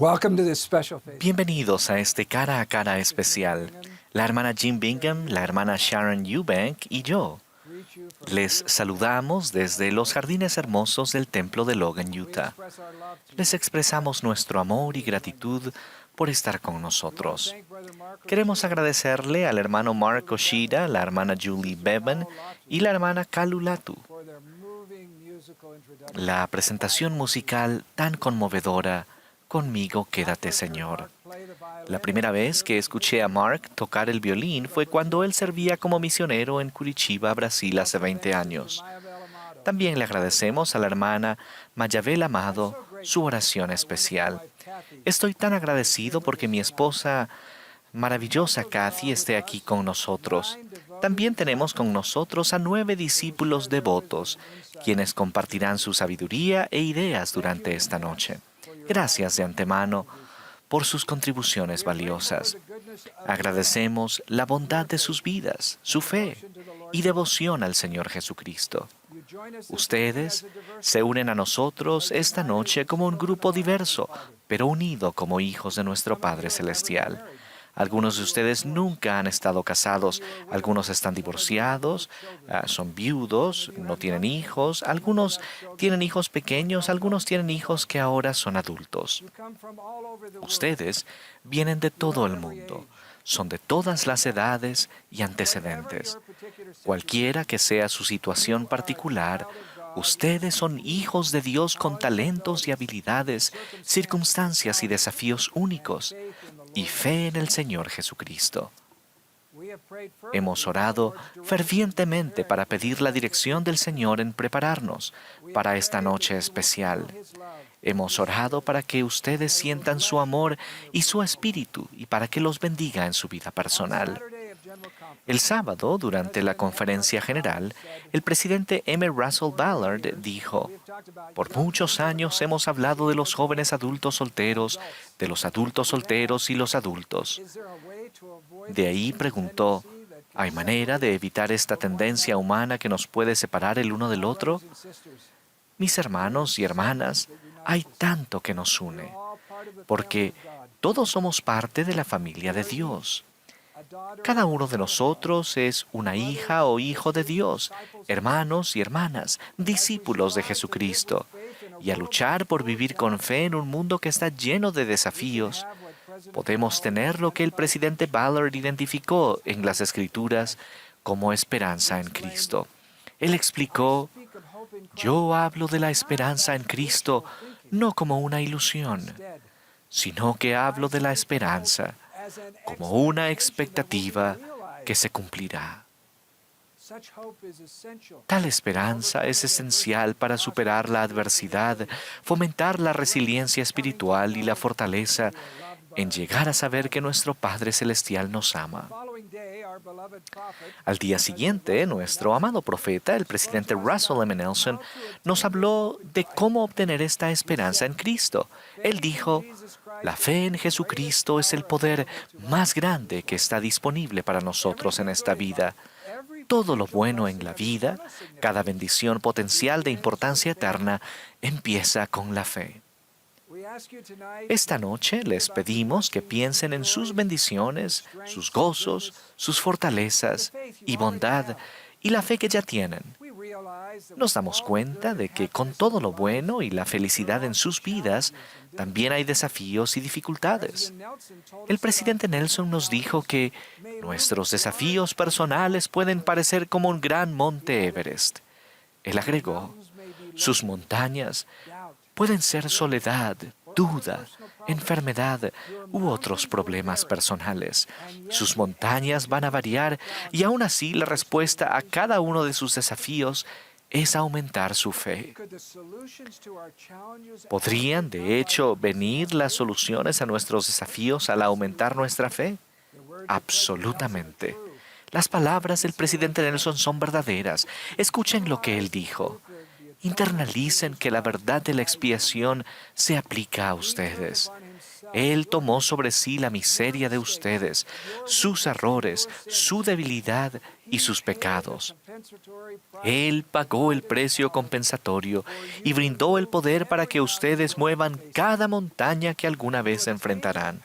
Welcome to this special faith. Bienvenidos a este cara a cara especial. La hermana Jim Bingham, la hermana Sharon Eubank y yo les saludamos desde los jardines hermosos del templo de Logan, Utah. Les expresamos nuestro amor y gratitud por estar con nosotros. Queremos agradecerle al hermano Mark Oshida, la hermana Julie Bevan y la hermana Kalulatu. La presentación musical tan conmovedora, Conmigo quédate, Señor. La primera vez que escuché a Mark tocar el violín fue cuando él servía como misionero en Curitiba, Brasil, hace 20 años. También le agradecemos a la hermana Mayabel Amado su oración especial. Estoy tan agradecido porque mi esposa maravillosa Kathy esté aquí con nosotros. También tenemos con nosotros a 9 discípulos devotos, quienes compartirán su sabiduría e ideas durante esta noche. Gracias de antemano por sus contribuciones valiosas. Agradecemos la bondad de sus vidas, su fe y devoción al Señor Jesucristo. Ustedes se unen a nosotros esta noche como un grupo diverso, pero unido como hijos de nuestro Padre Celestial. Algunos de ustedes nunca han estado casados, algunos están divorciados, son viudos, no tienen hijos, algunos tienen hijos pequeños, algunos tienen hijos que ahora son adultos. Ustedes vienen de todo el mundo, son de todas las edades y antecedentes. Cualquiera que sea su situación particular, ustedes son hijos de Dios con talentos y habilidades, circunstancias y desafíos únicos, y fe en el Señor Jesucristo. Hemos orado fervientemente para pedir la dirección del Señor en prepararnos para esta noche especial. Hemos orado para que ustedes sientan su amor y su espíritu y para que los bendiga en su vida personal. El sábado, durante la conferencia general, el presidente M. Russell Ballard dijo: "Por muchos años hemos hablado de los jóvenes adultos solteros, de los adultos solteros y los adultos". De ahí preguntó: ¿hay manera de evitar esta tendencia humana que nos puede separar el uno del otro? Mis hermanos y hermanas, hay tanto que nos une, porque todos somos parte de la familia de Dios. Cada uno de nosotros es una hija o hijo de Dios, hermanos y hermanas, discípulos de Jesucristo. Y a luchar por vivir con fe en un mundo que está lleno de desafíos, podemos tener lo que el presidente Ballard identificó en las Escrituras como esperanza en Cristo. Él explicó: "Yo hablo de la esperanza en Cristo no como una ilusión, sino que hablo de la esperanza como una expectativa que se cumplirá". Tal esperanza es esencial para superar la adversidad, fomentar la resiliencia espiritual y la fortaleza en llegar a saber que nuestro Padre Celestial nos ama. Al día siguiente, nuestro amado profeta, el presidente Russell M. Nelson, nos habló de cómo obtener esta esperanza en Cristo. Él dijo: "La fe en Jesucristo es el poder más grande que está disponible para nosotros en esta vida. Todo lo bueno en la vida, cada bendición potencial de importancia eterna, empieza con la fe". Esta noche les pedimos que piensen en sus bendiciones, sus gozos, sus fortalezas y bondad y la fe que ya tienen. Nos damos cuenta de que con todo lo bueno y la felicidad en sus vidas, también hay desafíos y dificultades. El presidente Nelson nos dijo que nuestros desafíos personales pueden parecer como un gran monte Everest. Él agregó: "Sus montañas pueden ser soledad, duda, enfermedad u otros problemas personales. Sus montañas van a variar y aún así la respuesta a cada uno de sus desafíos es aumentar su fe". ¿Podrían, de hecho, venir las soluciones a nuestros desafíos al aumentar nuestra fe? Absolutamente. Las palabras del presidente Nelson son verdaderas. Escuchen lo que él dijo. Internalicen que la verdad de la expiación se aplica a ustedes. Él tomó sobre sí la miseria de ustedes, sus errores, su debilidad y sus pecados. Él pagó el precio compensatorio y brindó el poder para que ustedes muevan cada montaña que alguna vez enfrentarán.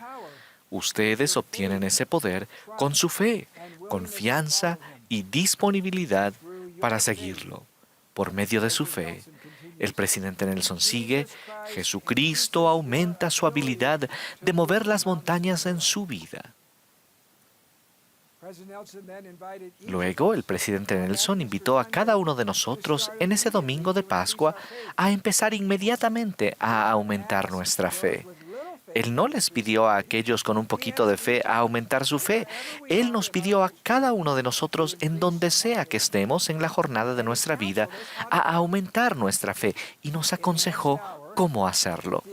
Ustedes obtienen ese poder con su fe, confianza y disponibilidad para seguirlo. Por medio de su fe, el presidente Nelson sigue, Jesucristo aumenta su habilidad de mover las montañas en su vida. Luego, el presidente Nelson invitó a cada uno de nosotros en ese domingo de Pascua a empezar inmediatamente a aumentar nuestra fe. Él no les pidió a aquellos con un poquito de fe a aumentar su fe. Él nos pidió a cada uno de nosotros, en donde sea que estemos en la jornada de nuestra vida, a aumentar nuestra fe y nos aconsejó cómo hacerlo.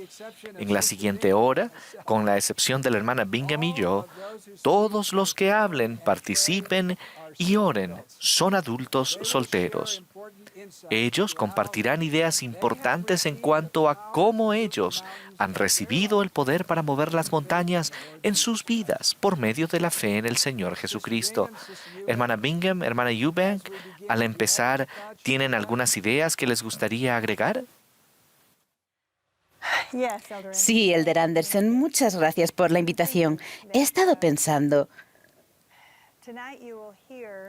En la siguiente hora, con la excepción de la hermana Bingham y yo, todos los que hablen, participen y oren son adultos solteros. Ellos compartirán ideas importantes en cuanto a cómo ellos han recibido el poder para mover las montañas en sus vidas por medio de la fe en el Señor Jesucristo. Hermana Bingham, hermana Eubank, al empezar, ¿tienen algunas ideas que les gustaría agregar? Sí, Elder Anderson, muchas gracias por la invitación. He estado pensando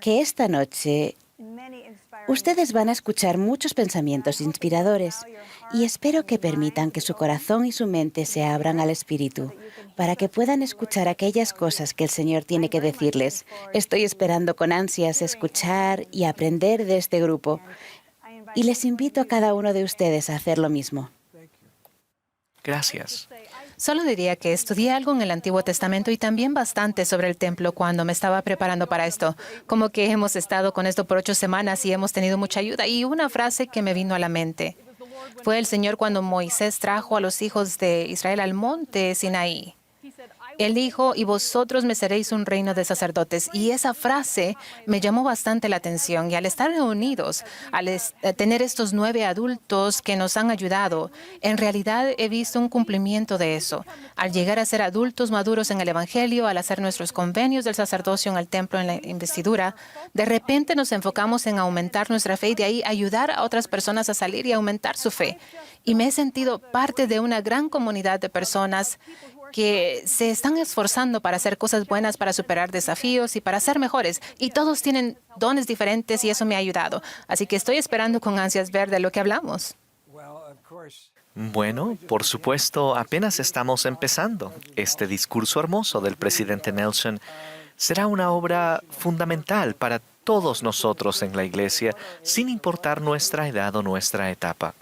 que esta noche ustedes van a escuchar muchos pensamientos inspiradores y espero que permitan que su corazón y su mente se abran al Espíritu para que puedan escuchar aquellas cosas que el Señor tiene que decirles. Estoy esperando con ansias escuchar y aprender de este grupo y les invito a cada uno de ustedes a hacer lo mismo. Gracias. Solo diría que estudié algo en el Antiguo Testamento y también bastante sobre el templo cuando me estaba preparando para esto. Como que hemos estado con esto por 8 semanas y hemos tenido mucha ayuda. Y una frase que me vino a la mente fue el Señor cuando Moisés trajo a los hijos de Israel al monte Sinaí. Él dijo, y vosotros me seréis un reino de sacerdotes. Y esa frase me llamó bastante la atención. Y al estar reunidos, al tener estos 9 adultos que nos han ayudado, en realidad he visto un cumplimiento de eso. Al llegar a ser adultos maduros en el Evangelio, al hacer nuestros convenios del sacerdocio en el templo, en la investidura, de repente nos enfocamos en aumentar nuestra fe y de ahí ayudar a otras personas a salir y aumentar su fe. Y me he sentido parte de una gran comunidad de personas que se están esforzando para hacer cosas buenas, para superar desafíos y para ser mejores. Y todos tienen dones diferentes y eso me ha ayudado. Así que estoy esperando con ansias ver de lo que hablamos. Bueno, por supuesto, apenas estamos empezando. Este discurso hermoso del presidente Nelson será una obra fundamental para todos nosotros en la Iglesia, sin importar nuestra edad o nuestra etapa.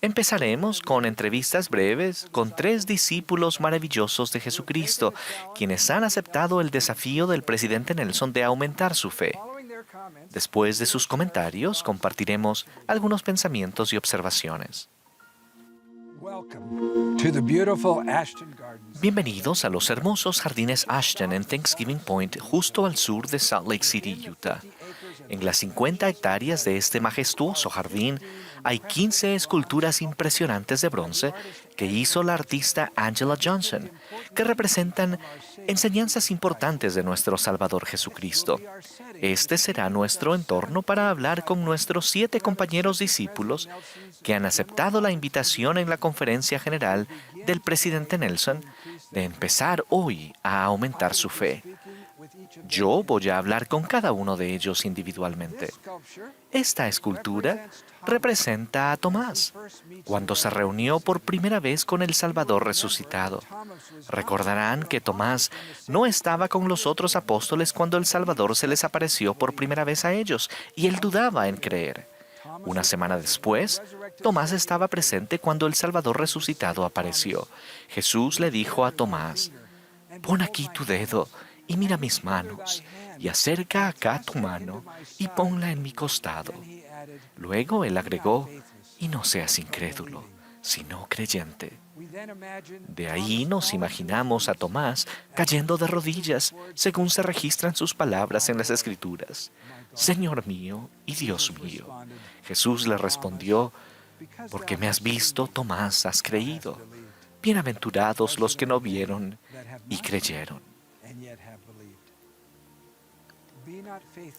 Empezaremos con entrevistas breves con 3 discípulos maravillosos de Jesucristo, quienes han aceptado el desafío del presidente Nelson de aumentar su fe. Después de sus comentarios, compartiremos algunos pensamientos y observaciones. Bienvenidos a los hermosos jardines Ashton en Thanksgiving Point, justo al sur de Salt Lake City, Utah. En las 50 hectáreas de este majestuoso jardín hay 15 esculturas impresionantes de bronce que hizo la artista Angela Johnson, que representan enseñanzas importantes de nuestro Salvador Jesucristo. Este será nuestro entorno para hablar con nuestros 7 compañeros discípulos que han aceptado la invitación en la conferencia general del presidente Nelson de empezar hoy a aumentar su fe. Yo voy a hablar con cada uno de ellos individualmente. Esta escultura representa a Tomás, cuando se reunió por primera vez con el Salvador resucitado. Recordarán que Tomás no estaba con los otros apóstoles cuando el Salvador se les apareció por primera vez a ellos, y él dudaba en creer. Una semana después, Tomás estaba presente cuando el Salvador resucitado apareció. Jesús le dijo a Tomás, «Pon aquí tu dedo y mira mis manos, y acerca acá tu mano y ponla en mi costado». Luego él agregó, «Y no seas incrédulo, sino creyente». De ahí nos imaginamos a Tomás cayendo de rodillas, según se registran sus palabras en las Escrituras. «Señor mío y Dios mío». Jesús le respondió, «Porque me has visto, Tomás, has creído». Bienaventurados los que no vieron y creyeron.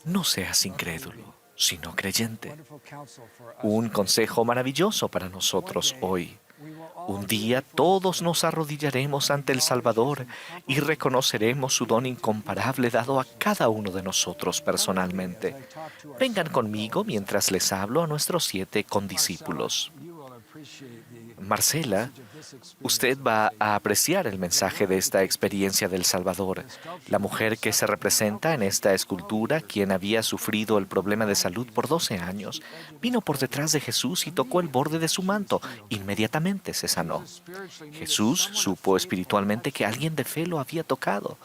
No seas incrédulo, sino creyente. Un consejo maravilloso para nosotros hoy. Un día todos nos arrodillaremos ante el Salvador y reconoceremos su don incomparable dado a cada uno de nosotros personalmente. Vengan conmigo mientras les hablo a nuestros 7 condiscípulos. Marcela, usted va a apreciar el mensaje de esta experiencia del Salvador. La mujer que se representa en esta escultura, quien había sufrido el problema de salud por 12 años, vino por detrás de Jesús y tocó el borde de su manto. Inmediatamente se sanó. Jesús supo espiritualmente que alguien de fe lo había tocado.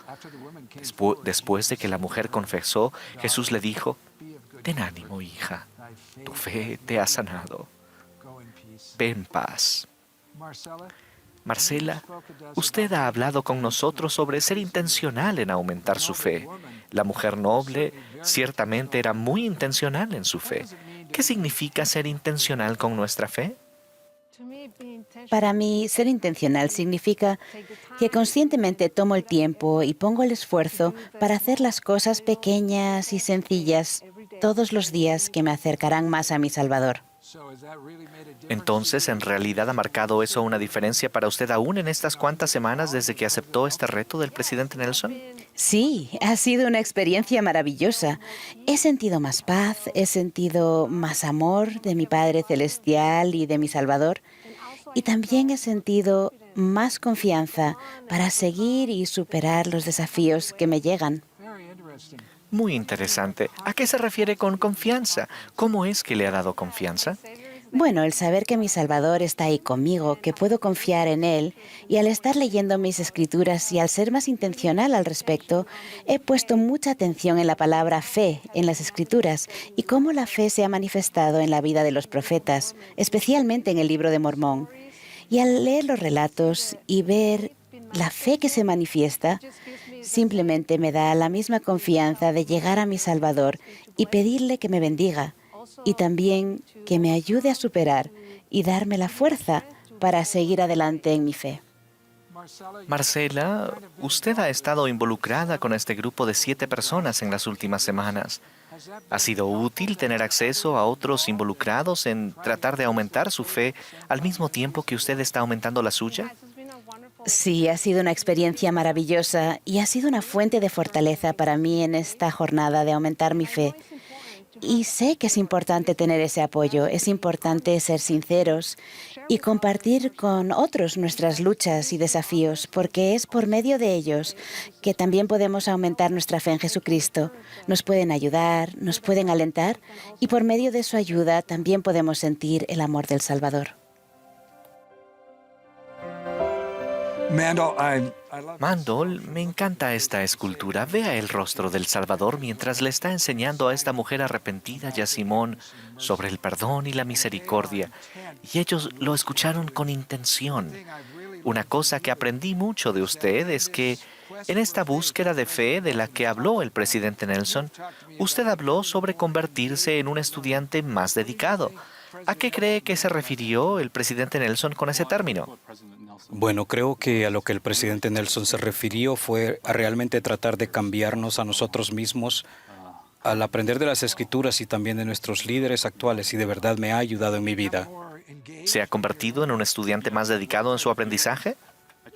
Después de que la mujer confesó, Jesús le dijo: «Ten ánimo, hija, tu fe te ha sanado. Ve en paz». Marcela, usted ha hablado con nosotros sobre ser intencional en aumentar su fe. La mujer noble ciertamente era muy intencional en su fe. ¿Qué significa ser intencional con nuestra fe? Para mí, ser intencional significa que conscientemente tomo el tiempo y pongo el esfuerzo para hacer las cosas pequeñas y sencillas todos los días que me acercarán más a mi Salvador. Entonces, ¿en realidad ha marcado eso una diferencia para usted aún en estas cuantas semanas desde que aceptó este reto del presidente Nelson? Sí, ha sido una experiencia maravillosa. He sentido más paz, he sentido más amor de mi Padre Celestial y de mi Salvador. Y también he sentido más confianza para seguir y superar los desafíos que me llegan. Muy interesante. ¿A qué se refiere con confianza? ¿Cómo es que le ha dado confianza? Bueno, el saber que mi Salvador está ahí conmigo, que puedo confiar en Él, y al estar leyendo mis escrituras y al ser más intencional al respecto, he puesto mucha atención en la palabra fe en las escrituras y cómo la fe se ha manifestado en la vida de los profetas, especialmente en el libro de Mormón. Y al leer los relatos y ver la fe que se manifiesta, simplemente me da la misma confianza de llegar a mi Salvador y pedirle que me bendiga y también que me ayude a superar y darme la fuerza para seguir adelante en mi fe. Marcela, usted ha estado involucrada con este grupo de 7 personas en las últimas semanas. ¿Ha sido útil tener acceso a otros involucrados en tratar de aumentar su fe al mismo tiempo que usted está aumentando la suya? Sí, ha sido una experiencia maravillosa y ha sido una fuente de fortaleza para mí en esta jornada de aumentar mi fe. Y sé que es importante tener ese apoyo, es importante ser sinceros y compartir con otros nuestras luchas y desafíos, porque es por medio de ellos que también podemos aumentar nuestra fe en Jesucristo. Nos pueden ayudar, nos pueden alentar y por medio de su ayuda también podemos sentir el amor del Salvador. Mandel, me encanta esta escultura. Vea el rostro del Salvador mientras le está enseñando a esta mujer arrepentida y a Simón sobre el perdón y la misericordia. Y ellos lo escucharon con intención. Una cosa que aprendí mucho de usted es que en esta búsqueda de fe de la que habló el presidente Nelson, usted habló sobre convertirse en un estudiante más dedicado. ¿A qué cree que se refirió el presidente Nelson con ese término? Bueno, creo que a lo que el presidente Nelson se refirió fue a realmente tratar de cambiarnos a nosotros mismos al aprender de las Escrituras y también de nuestros líderes actuales, y de verdad me ha ayudado en mi vida. ¿Se ha convertido en un estudiante más dedicado en su aprendizaje?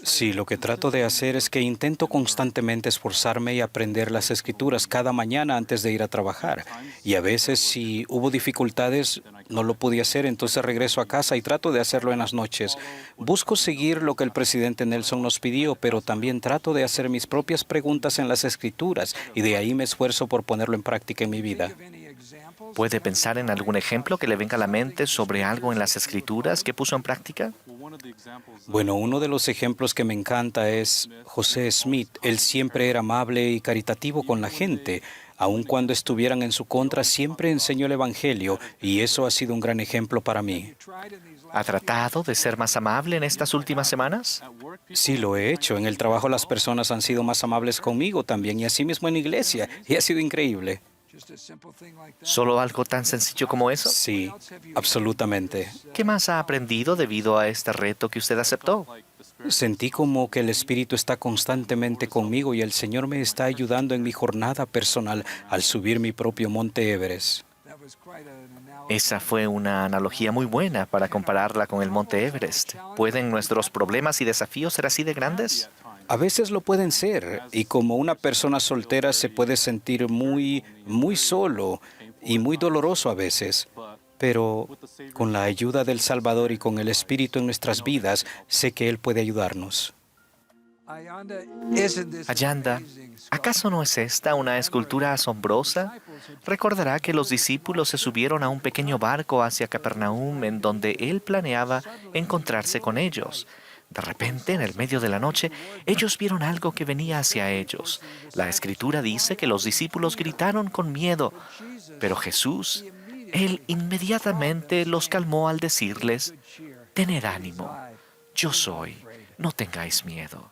Sí, lo que trato de hacer es que intento constantemente esforzarme y aprender las Escrituras cada mañana antes de ir a trabajar. Y a veces, si hubo dificultades, no lo pude hacer, entonces regreso a casa y trato de hacerlo en las noches. Busco seguir lo que el presidente Nelson nos pidió, pero también trato de hacer mis propias preguntas en las Escrituras, y de ahí me esfuerzo por ponerlo en práctica en mi vida. ¿Puede pensar en algún ejemplo que le venga a la mente sobre algo en las Escrituras que puso en práctica? Bueno, uno de los ejemplos que me encanta es José Smith. Él siempre era amable y caritativo con la gente. Aun cuando estuvieran en su contra, siempre enseñó el Evangelio, y eso ha sido un gran ejemplo para mí. ¿Ha tratado de ser más amable en estas últimas semanas? Sí, lo he hecho. En el trabajo las personas han sido más amables conmigo también, y así mismo en la iglesia, y ha sido increíble. ¿Solo algo tan sencillo como eso? Sí, absolutamente. ¿Qué más ha aprendido debido a este reto que usted aceptó? Sentí como que el Espíritu está constantemente conmigo y el Señor me está ayudando en mi jornada personal al subir mi propio monte Everest. Esa fue una analogía muy buena para compararla con el Monte Everest. ¿Pueden nuestros problemas y desafíos ser así de grandes? A veces lo pueden ser, y como una persona soltera se puede sentir muy solo y muy doloroso a veces. Pero con la ayuda del Salvador y con el Espíritu en nuestras vidas, sé que Él puede ayudarnos. Ayanda, ¿acaso no es esta una escultura asombrosa? Recordará que los discípulos se subieron a un pequeño barco hacia Capernaum en donde él planeaba encontrarse con ellos. De repente, en el medio de la noche, ellos vieron algo que venía hacia ellos. La Escritura dice que los discípulos gritaron con miedo, pero Jesús, él inmediatamente los calmó al decirles: «Tened ánimo, yo soy, no tengáis miedo».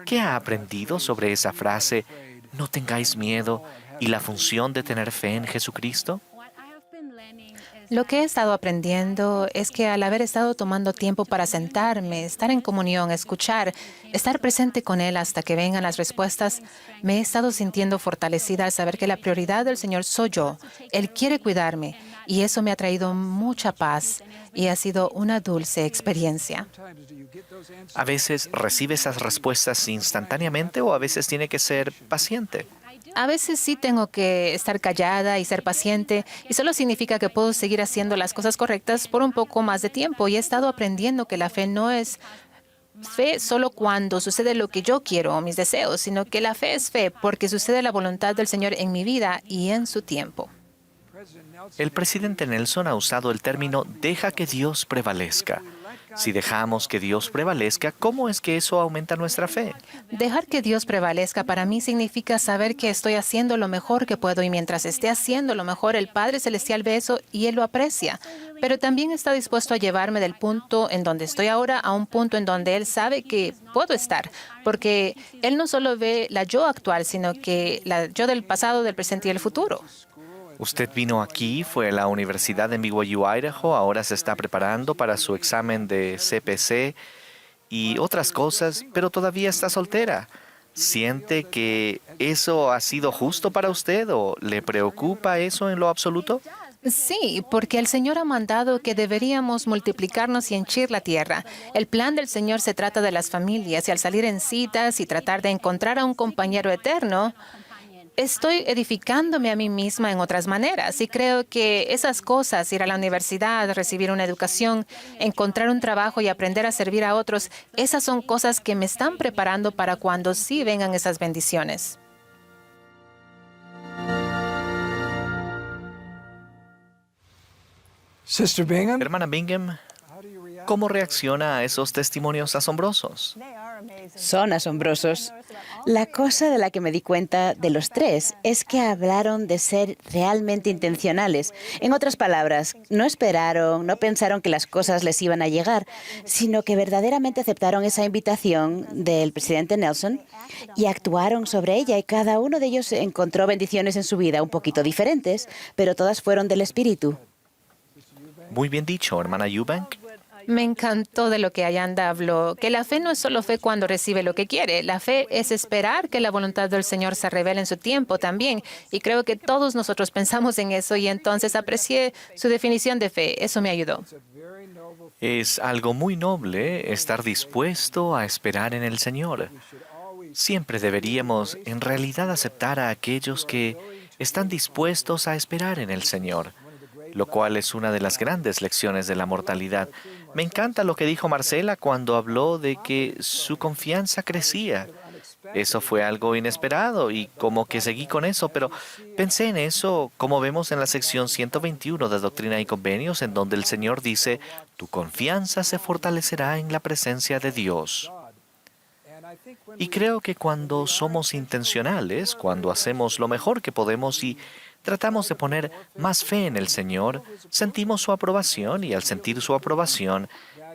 ¿Qué ha aprendido sobre esa frase, no tengáis miedo, y la función de tener fe en Jesucristo? Lo que he estado aprendiendo es que al haber estado tomando tiempo para sentarme, estar en comunión, escuchar, estar presente con Él hasta que vengan las respuestas, me he estado sintiendo fortalecida al saber que la prioridad del Señor soy yo. Él quiere cuidarme y eso me ha traído mucha paz y ha sido una dulce experiencia. A veces recibe esas respuestas instantáneamente o a veces tiene que ser paciente. A veces sí tengo que estar callada y ser paciente, y solo significa que puedo seguir haciendo las cosas correctas por un poco más de tiempo. Y he estado aprendiendo que la fe no es fe solo cuando sucede lo que yo quiero o mis deseos, sino que la fe es fe porque sucede la voluntad del Señor en mi vida y en su tiempo. El presidente Nelson ha usado el término «deja que Dios prevalezca». Si dejamos que Dios prevalezca, ¿cómo es que eso aumenta nuestra fe? Dejar que Dios prevalezca para mí significa saber que estoy haciendo lo mejor que puedo y mientras esté haciendo lo mejor, el Padre Celestial ve eso y Él lo aprecia. Pero también está dispuesto a llevarme del punto en donde estoy ahora a un punto en donde Él sabe que puedo estar. Porque Él no solo ve la yo actual, sino que la yo del pasado, del presente y del futuro. Usted vino aquí, fue a la Universidad de BYU, Idaho, ahora se está preparando para su examen de CPC y otras cosas, pero todavía está soltera. ¿Siente que eso ha sido justo para usted o le preocupa eso en lo absoluto? Sí, porque el Señor ha mandado que deberíamos multiplicarnos y henchir la tierra. El plan del Señor se trata de las familias y al salir en citas y tratar de encontrar a un compañero eterno, estoy edificándome a mí misma en otras maneras y creo que esas cosas, ir a la universidad, recibir una educación, encontrar un trabajo y aprender a servir a otros, esas son cosas que me están preparando para cuando sí vengan esas bendiciones. Hermana Bingham, ¿cómo reacciona a esos testimonios asombrosos? Son asombrosos. La cosa de la que me di cuenta de los tres es que hablaron de ser realmente intencionales. En otras palabras, no esperaron, no pensaron que las cosas les iban a llegar, sino que verdaderamente aceptaron esa invitación del presidente Nelson y actuaron sobre ella y cada uno de ellos encontró bendiciones en su vida un poquito diferentes, pero todas fueron del Espíritu. Muy bien dicho, hermana Eubank. Me encantó de lo que Ayanda habló, que la fe no es solo fe cuando recibe lo que quiere. La fe es esperar que la voluntad del Señor se revele en su tiempo también. Y creo que todos nosotros pensamos en eso y entonces aprecié su definición de fe. Eso me ayudó. Es algo muy noble estar dispuesto a esperar en el Señor. Siempre deberíamos en realidad aceptar a aquellos que están dispuestos a esperar en el Señor, lo cual es una de las grandes lecciones de la mortalidad. Me encanta lo que dijo Marcela cuando habló de que su confianza crecía. Eso fue algo inesperado y como que seguí con eso, pero pensé en eso como vemos en la sección 121 de Doctrina y Convenios, en donde el Señor dice, tu confianza se fortalecerá en la presencia de Dios. Y creo que cuando somos intencionales, cuando hacemos lo mejor que podemos y tratamos de poner más fe en el Señor, sentimos su aprobación y al sentir su aprobación,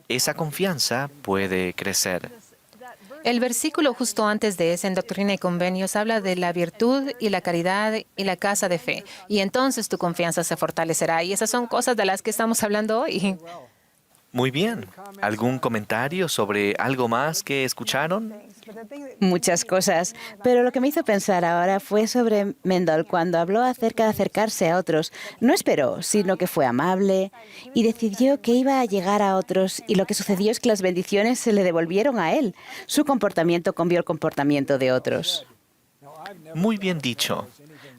esa confianza puede crecer. El versículo justo antes de ese en Doctrina y Convenios habla de la virtud y la caridad y la casa de fe. Y entonces tu confianza se fortalecerá. Y esas son cosas de las que estamos hablando hoy. Muy bien. ¿Algún comentario sobre algo más que escucharon? Muchas cosas, pero lo que me hizo pensar ahora fue sobre Mendel cuando habló acerca de acercarse a otros. No esperó, sino que fue amable y decidió que iba a llegar a otros, y lo que sucedió es que las bendiciones se le devolvieron a él. Su comportamiento cambió el comportamiento de otros. Muy bien dicho.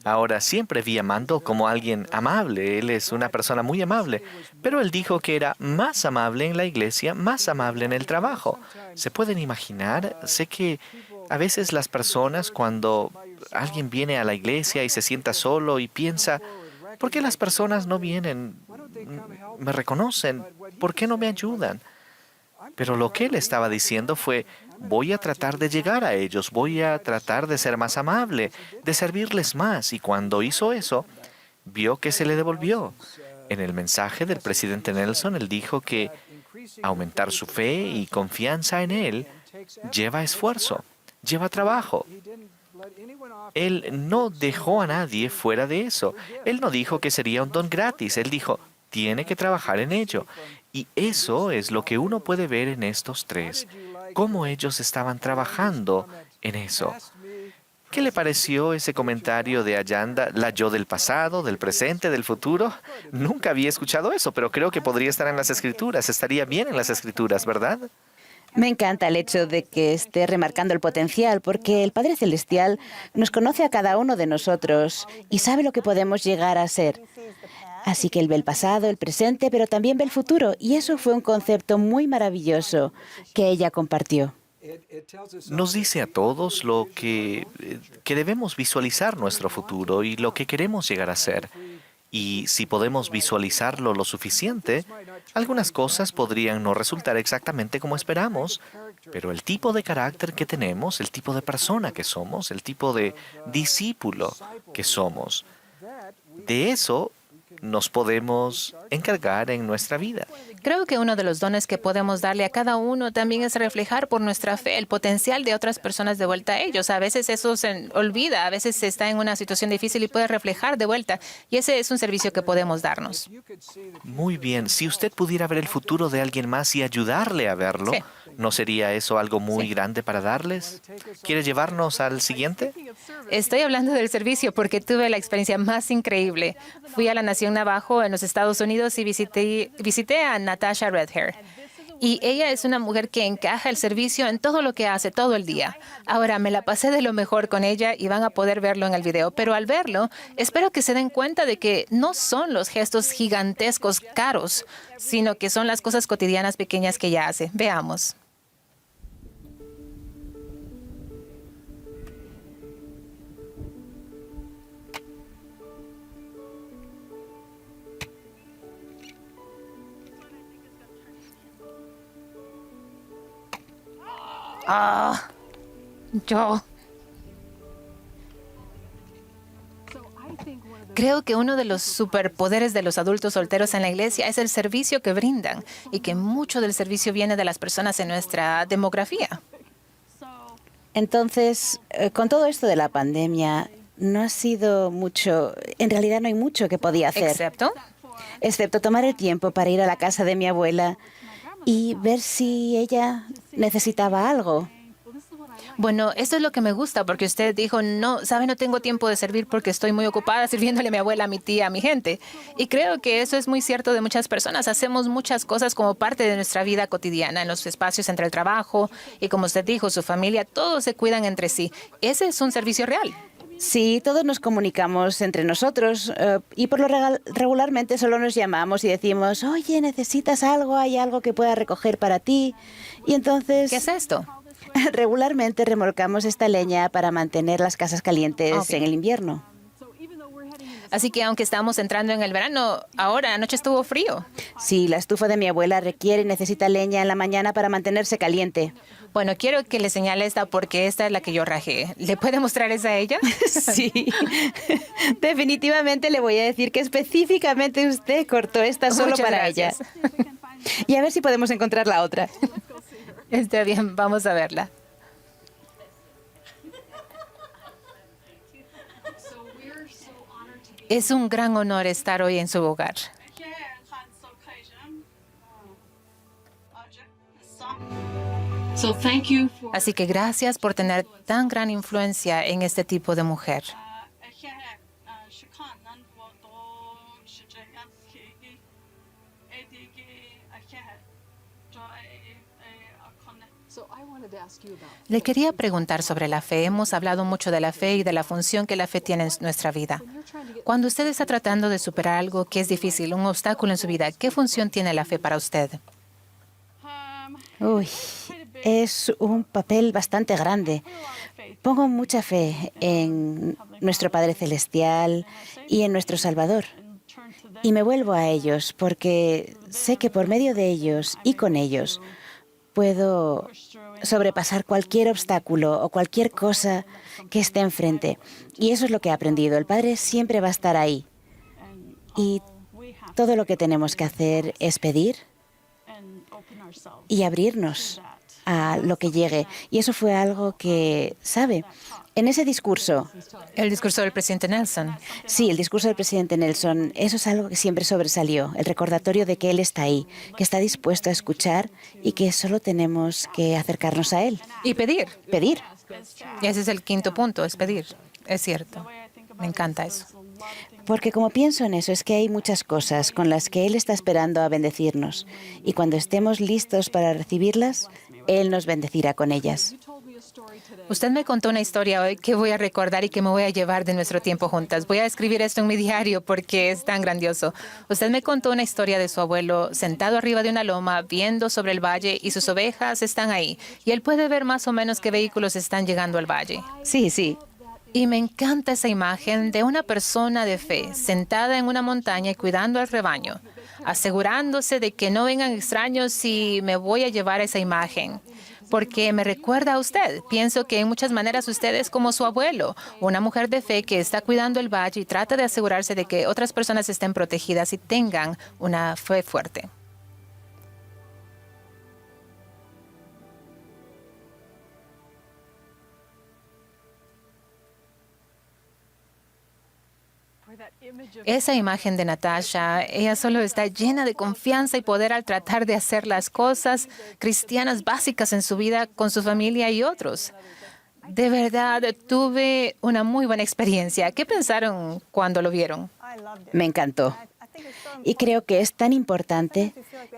Ahora, siempre vi a Mando como alguien amable. Él es una persona muy amable. Pero él dijo que era más amable en la iglesia, más amable en el trabajo. ¿Se pueden imaginar? Sé que a veces las personas, cuando alguien viene a la iglesia y se sienta solo y piensa, ¿por qué las personas no vienen, me reconocen? ¿Por qué no me ayudan? Pero lo que él estaba diciendo fue, voy a tratar de llegar a ellos, voy a tratar de ser más amable, de servirles más. Y cuando hizo eso, vio que se le devolvió. En el mensaje del presidente Nelson, él dijo que aumentar su fe y confianza en él lleva esfuerzo, lleva trabajo. Él no dejó a nadie fuera de eso. Él no dijo que sería un don gratis. Él dijo, tiene que trabajar en ello. Y eso es lo que uno puede ver en estos tres, cómo ellos estaban trabajando en eso. ¿Qué le pareció ese comentario de Ayanda, la yo del pasado, del presente, del futuro? Nunca había escuchado eso, pero creo que podría estar en las escrituras, estaría bien en las escrituras, ¿verdad? Me encanta el hecho de que esté remarcando el potencial, porque el Padre Celestial nos conoce a cada uno de nosotros y sabe lo que podemos llegar a ser. Así que él ve el pasado, el presente, pero también ve el futuro. Y eso fue un concepto muy maravilloso que ella compartió. Nos dice a todos lo que debemos visualizar nuestro futuro y lo que queremos llegar a ser. Y si podemos visualizarlo lo suficiente, algunas cosas podrían no resultar exactamente como esperamos, pero el tipo de carácter que tenemos, el tipo de persona que somos, el tipo de discípulo que somos, de eso nos podemos encargar en nuestra vida. Creo que uno de los dones que podemos darle a cada uno también es reflejar por nuestra fe el potencial de otras personas de vuelta a ellos. A veces eso se olvida, a veces se está en una situación difícil y puede reflejar de vuelta. Y ese es un servicio que podemos darnos. Muy bien, si usted pudiera ver el futuro de alguien más y ayudarle a verlo, Sí. ¿no sería eso algo muy grande para darles? ¿Quiere llevarnos al siguiente? Estoy hablando del servicio porque tuve la experiencia más increíble. Fui a la Nación Navajo en los Estados Unidos y visité a Natasha Redhair. Y ella es una mujer que encaja el servicio en todo lo que hace todo el día. Ahora, me la pasé de lo mejor con ella y van a poder verlo en el video. Pero al verlo, espero que se den cuenta de que no son los gestos gigantescos caros, sino que son las cosas cotidianas pequeñas que ella hace. Veamos. Yo creo que uno de los superpoderes de los adultos solteros en la iglesia es el servicio que brindan y que mucho del servicio viene de las personas en nuestra demografía. Entonces, con todo esto de la pandemia, no ha sido mucho, en realidad no hay mucho que podía hacer, excepto tomar el tiempo para ir a la casa de mi abuela y ver si ella necesitaba algo. Bueno, esto es lo que me gusta, porque usted dijo, no, sabe, no tengo tiempo de servir porque estoy muy ocupada sirviéndole a mi abuela, a mi tía, a mi gente. Y creo que eso es muy cierto de muchas personas. Hacemos muchas cosas como parte de nuestra vida cotidiana, en los espacios entre el trabajo y, como usted dijo, su familia, todos se cuidan entre sí. Ese es un servicio real. Sí, todos nos comunicamos entre nosotros y por lo regularmente solo nos llamamos y decimos, oye, ¿necesitas algo? ¿Hay algo que pueda recoger para ti? Y entonces... ¿Qué es esto? Regularmente remolcamos esta leña para mantener las casas calientes en el invierno. Así que aunque estamos entrando en el verano, ahora anoche estuvo frío. Sí, la estufa de mi abuela requiere y necesita leña en la mañana para mantenerse caliente. Bueno, quiero que le señale esta porque esta es la que yo rajé. ¿Le puede mostrar esa a ella? Sí. Definitivamente le voy a decir que específicamente usted cortó esta solo Muchas para gracias. ella. Y a ver si podemos encontrar la otra. Está bien, vamos a verla. Es un gran honor estar hoy en su hogar. Así que gracias por tener tan gran influencia en este tipo de mujer. Le quería preguntar sobre la fe. Hemos hablado mucho de la fe y de la función que la fe tiene en nuestra vida. Cuando usted está tratando de superar algo que es difícil, un obstáculo en su vida, ¿qué función tiene la fe para usted? Uy, es un papel bastante grande. Pongo mucha fe en nuestro Padre Celestial y en nuestro Salvador. Y me vuelvo a ellos porque sé que por medio de ellos y con ellos puedo sobrepasar cualquier obstáculo o cualquier cosa que esté enfrente. Y eso es lo que he aprendido. El Padre siempre va a estar ahí. Y todo lo que tenemos que hacer es pedir y abrirnos a lo que llegue. Y eso fue algo que, ¿sabe? En ese discurso... El discurso del presidente Nelson. Sí, el discurso del presidente Nelson, eso es algo que siempre sobresalió, el recordatorio de que Él está ahí, que está dispuesto a escuchar y que solo tenemos que acercarnos a Él. Y pedir. Pedir. Y ese es el quinto punto, es pedir. Es cierto. Me encanta eso. Porque como pienso en eso, es que hay muchas cosas con las que Él está esperando a bendecirnos. Y cuando estemos listos para recibirlas, Él nos bendecirá con ellas. Usted me contó una historia hoy que voy a recordar y que me voy a llevar de nuestro tiempo juntas. Voy a escribir esto en mi diario porque es tan grandioso. Usted me contó una historia de su abuelo sentado arriba de una loma, viendo sobre el valle y sus ovejas están ahí. Y él puede ver más o menos qué vehículos están llegando al valle. Sí, sí. Y me encanta esa imagen de una persona de fe sentada en una montaña y cuidando al rebaño, asegurándose de que no vengan extraños y me voy a llevar esa imagen. Porque me recuerda a usted. Pienso que en muchas maneras usted es como su abuelo, una mujer de fe que está cuidando el valle y trata de asegurarse de que otras personas estén protegidas y tengan una fe fuerte. Esa imagen de Natasha, ella solo está llena de confianza y poder al tratar de hacer las cosas cristianas básicas en su vida con su familia y otros. De verdad, tuve una muy buena experiencia. ¿Qué pensaron cuando lo vieron? Me encantó. Y creo que es tan importante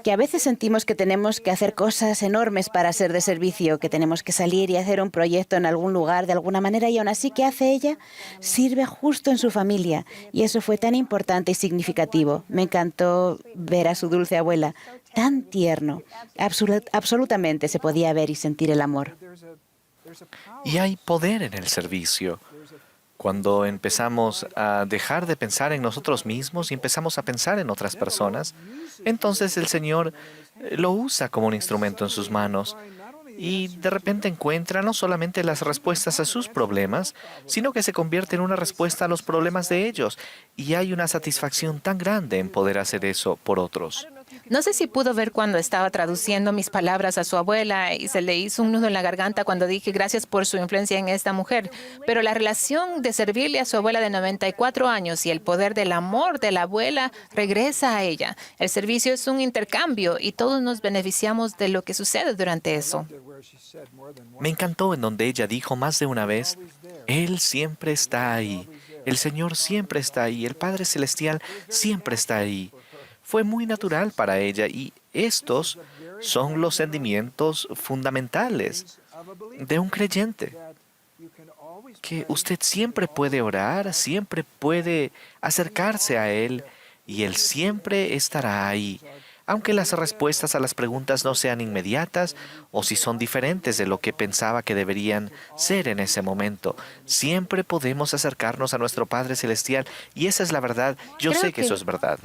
que a veces sentimos que tenemos que hacer cosas enormes para ser de servicio, que tenemos que salir y hacer un proyecto en algún lugar de alguna manera, y aún así, ¿qué hace ella? Sirve justo en su familia. Y eso fue tan importante y significativo. Me encantó ver a su dulce abuela, tan tierno. Absolutamente se podía ver y sentir el amor. Y hay poder en el servicio. Cuando empezamos a dejar de pensar en nosotros mismos y empezamos a pensar en otras personas, entonces el Señor lo usa como un instrumento en sus manos y de repente encuentra no solamente las respuestas a sus problemas, sino que se convierte en una respuesta a los problemas de ellos. Y hay una satisfacción tan grande en poder hacer eso por otros. No sé si pudo ver cuando estaba traduciendo mis palabras a su abuela y se le hizo un nudo en la garganta cuando dije gracias por su influencia en esta mujer. Pero la relación de servirle a su abuela de 94 años y el poder del amor de la abuela regresa a ella. El servicio es un intercambio y todos nos beneficiamos de lo que sucede durante eso. Me encantó en donde ella dijo más de una vez, Él siempre está ahí. El Señor siempre está ahí. El Padre Celestial siempre está ahí. Fue muy natural para ella y estos son los sentimientos fundamentales de un creyente. Que usted siempre puede orar, siempre puede acercarse a Él y Él siempre estará ahí. Aunque las respuestas a las preguntas no sean inmediatas o si son diferentes de lo que pensaba que deberían ser en ese momento, siempre podemos acercarnos a nuestro Padre Celestial y esa es la verdad. Yo sé que eso es verdad.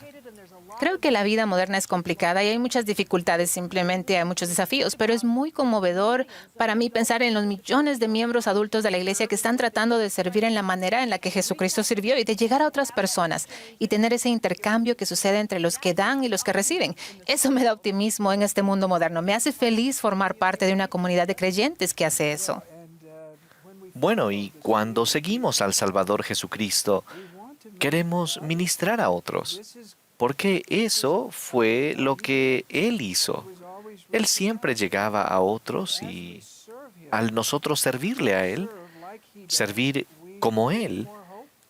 Creo que la vida moderna es complicada y hay muchas dificultades, simplemente hay muchos desafíos, pero es muy conmovedor para mí pensar en los millones de miembros adultos de la iglesia que están tratando de servir en la manera en la que Jesucristo sirvió y de llegar a otras personas y tener ese intercambio que sucede entre los que dan y los que reciben. Eso me da optimismo en este mundo moderno. Me hace feliz formar parte de una comunidad de creyentes que hace eso. Bueno, y cuando seguimos al Salvador Jesucristo, queremos ministrar a otros. Porque eso fue lo que Él hizo. Él siempre llegaba a otros y al nosotros servirle a Él, servir como Él,